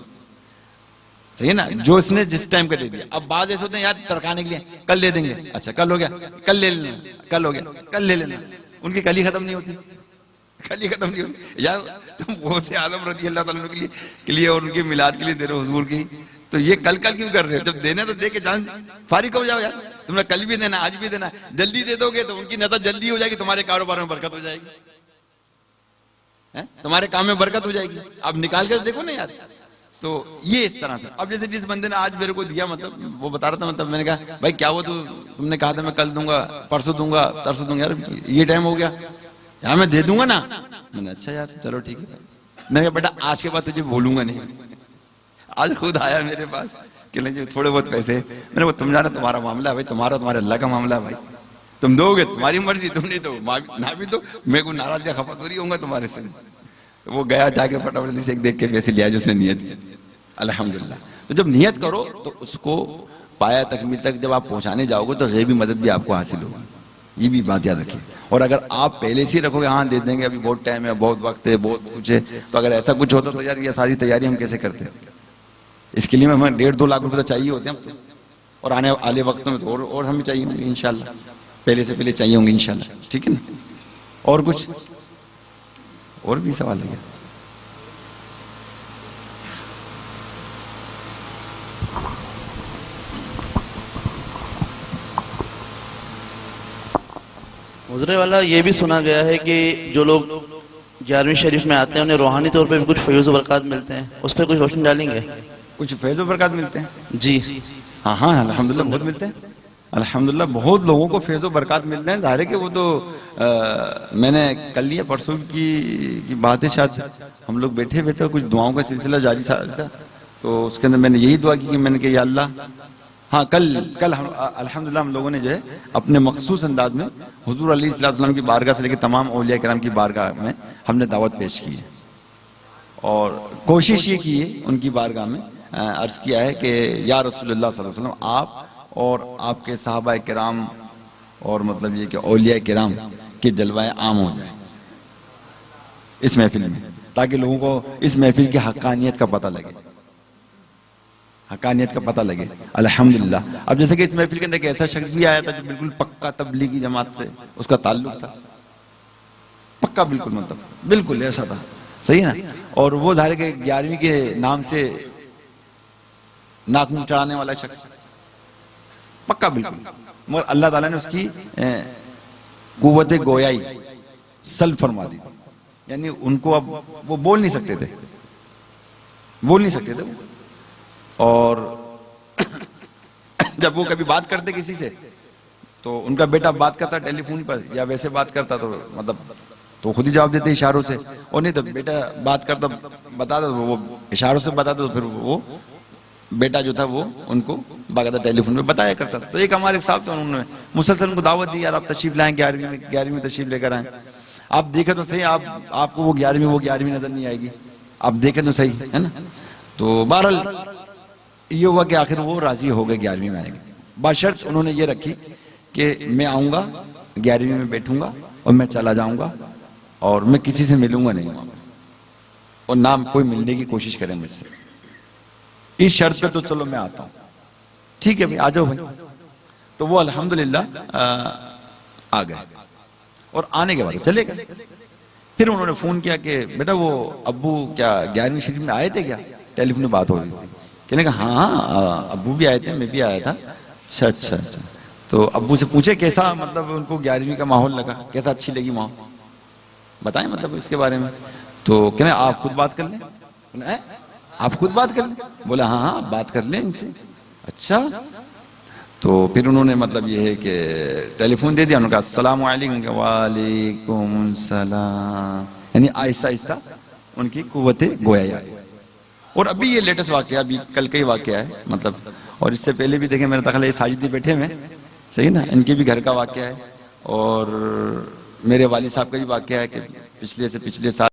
S1: सही है ना? जो इसने जिस टाइम का दे दिया। अब बाद ऐसे होते हैं यार टरकाने के लिए, कल दे देंगे, अच्छा कल हो गया, कल ले लेना, कल हो गया, कल ले लेना, उनकी कल ही खत्म नहीं होती, कल ही खत्म नहीं होती यार। तुम गौसे आजम रज़ी अल्लाह ताला के लिए और उनके मिलाद के लिए दे रहे हो हुजूर की, तो ये कल क्यों कर रहे हो? जब देना तो दे के जान फारिग हो जाओ यार। तुमने कल भी देना, आज भी देना, जल्दी दे दोगे तो उनकी नज़र जल्दी हो जाएगी, तुम्हारे कारोबार में बरकत हो जाएगी, तुम्हारे काम में बरकत हो जाएगी। अब निकाल कर देखो ना यार। तो ये इस तरह से, अब जैसे जिस बंदे ने आज मेरे को दिया, मतलब वो बता रहा था, मतलब मैंने कहा भाई क्या हुआ, तुमने कहा था मैं कल दूंगा, परसों दूंगा, तरसों दूंगा, यार ये टाइम हो गया यार, मैं दे दूंगा ना। मैंने अच्छा यार चलो ठीक है। मैंने कहा बेटा आज के बाद तुझे बोलूंगा नहीं। आज खुद आया मेरे पास कि नहीं थोड़े बहुत पैसे, मैंने वो तुम जाना, तुम्हारा मामला है भाई, तुम्हारे अल्लाह का मामला है भाई, तुम दोगे तुम्हारी मर्जी, तुम नहीं दो ना भी दो, मेरे को नाराज या खफा थोड़ी होऊंगा तुम्हारे से। वो गया जाके फटाफट से एक देख के पैसे लिया जो उसने नियत की, अल्हम्दुलिल्लाह। तो जब नियत करो तो उसको पाया तकमील तक जब आप पहुंचाने जाओगे तो गैबी मदद भी आपको हासिल होगी, ये भी बात याद रखिए। और अगर आप पहले से रखोगे हाँ दे देंगे, अभी बहुत टाइम है, बहुत वक्त है, बहुत कुछ है, तो अगर ऐसा कुछ होता तो यार ये सारी तैयारी हम कैसे करते हैं? इसके लिए हमें 1.5-2 लाख रुपए तो चाहिए होते हैं अब तो, और आने वाले वक्तों में तो और हमें चाहिए होंगे इंशाल्लाह, पहले से पहले चाहिए होंगे इंशाल्लाह। ठीक है ना? और कुछ और भी सवाल है?
S3: हुजरे वाला ये भी सुना गया है कि जो लोग 11वीं शरीफ में आते हैं उन्हें रूहानी तौर पे भी कुछ फैज़ व बरक़ात मिलते हैं, उस पर कुछ रोशनी डालेंगे?
S1: कुछ फैज़ व बरक़ात मिलते हैं
S3: जी
S1: हाँ हाँ अल्हम्दुलिल्लाह बहुत मिलते हैं। अल्हम्दुलिल्लाह बहुत लोगों को फैज़ व बरक़ात मिलते हैं। ज़ाहिर है कि वो तो मैंने कल या परसों की बात है, शायद हम लोग बैठे हुए थे, कुछ दुआओं का सिलसिला जारी था, तो उसके अंदर मैंने यही दुआ की कि मैंने कहा या अल्लाह, हाँ कल हम अल्हम्दुलिल्लाह हम लोगों ने जो है अपने मखसूस अंदाज में हुजूर अलैहिस्सलाम की बारगाह से लेकर तमाम औलिया किराम की बारगाह में हमने दावत पेश की है और कोशिश ये की है उनकी बारगाह में अर्ज किया है कि या रसूलुल्लाह सल्लल्लाहु अलैहि वसल्लम आप और आपके सहाबा किराम और मतलब ये कि औलिया किराम के जलवाए आम हो जाए इस महफिल में, ताकि लोगों को इस महफिल की हक्कानियत का पता लगे, हकानियत का पता लगे। अल्हम्दुलिल्लाह। अब जैसे कि इस महफिल के अंदर एक ऐसा शख्स भी आया था जो बिल्कुल पक्का तबलीगी जमात से उसका ताल्लुक था, पक्का बिल्कुल, मतलब बिल्कुल ऐसा था, सही है ना। और वो ज़ाहिर के 11वीं के नाम से नाक चढ़ाने वाला शख्स पक्का बिल्कुल, मगर अल्लाह ताला ने उसकी कुव्वत गोयाई सल्ब फरमा दी, यानी उनको अब वो बोल नहीं सकते थे वो। और जब वो कभी बात करते किसी से तो उनका बेटा बात करता टेलीफोन पर या वैसे बात करता तो मतलब तो खुद ही जवाब देते इशारों से, और नहीं तो बेटा बात करता बताता तो वो इशारों से बताता, तो फिर वो बेटा जो था वो उनको बाकायदा टेलीफोन पे बताया करता था। तो एक हमारे साहब थे, उन्होंने मुसलसल उनको दावत दी, यार आप तशरीफ लाएं 11वीं में तशरीफ लेकर आए, आप देखें तो सही, आपको वो 11वीं नजर नहीं आएगी, आप देखें तो सही, है ना। तो बहरहाल ये हुआ कि आखिर वो राजी हो गए 11वीं में आने के, बशर्त उन्होंने ये रखी कि मैं आऊंगा 11वीं में बैठूंगा और मैं चला जाऊंगा और मैं किसी से मिलूंगा नहीं वहां पर, और ना कोई मिलने की कोशिश करे मुझसे, इस शर्त पे तो चलो मैं आता हूं, ठीक है भाई आ जाओ भाई। तो वो अल्हम्दुलिल्लाह आ गए और आने के बाद चले गए। फिर उन्होंने फोन किया कि बेटा वो अब्बू क्या 11वीं शरीफ में आए थे क्या, टेलीफोन में बात हो रही थी। कहने का हाँ अब्बू भी आए थे, मैं भी आया था। अच्छा। तो अब्बू से पूछे कैसा मतलब उनको 11वीं का माहौल लगा, कैसा अच्छी लगी माहौल, बताएं मतलब इसके बारे में। तो कहने आप खुद बात कर लें, आप खुद बात कर लें, बोला हाँ बात कर लें इनसे। अच्छा, तो फिर उन्होंने मतलब ये है कि टेलीफोन दे दिया, उन्होंने कहा अस्सलाम वालेकुम सलाम, यानी आहिस्ता आहिस्ता उनकी कुव्वते गोया। और अभी ये लेटेस्ट वाकया, अभी कल का ही वाकया है मतलब, और इससे पहले भी देखें मेरे तखला साजिदी बैठे हुए, सही ना, इनके भी घर का वाकया है और मेरे वालिद साहब का भी वाकया है कि पिछले साल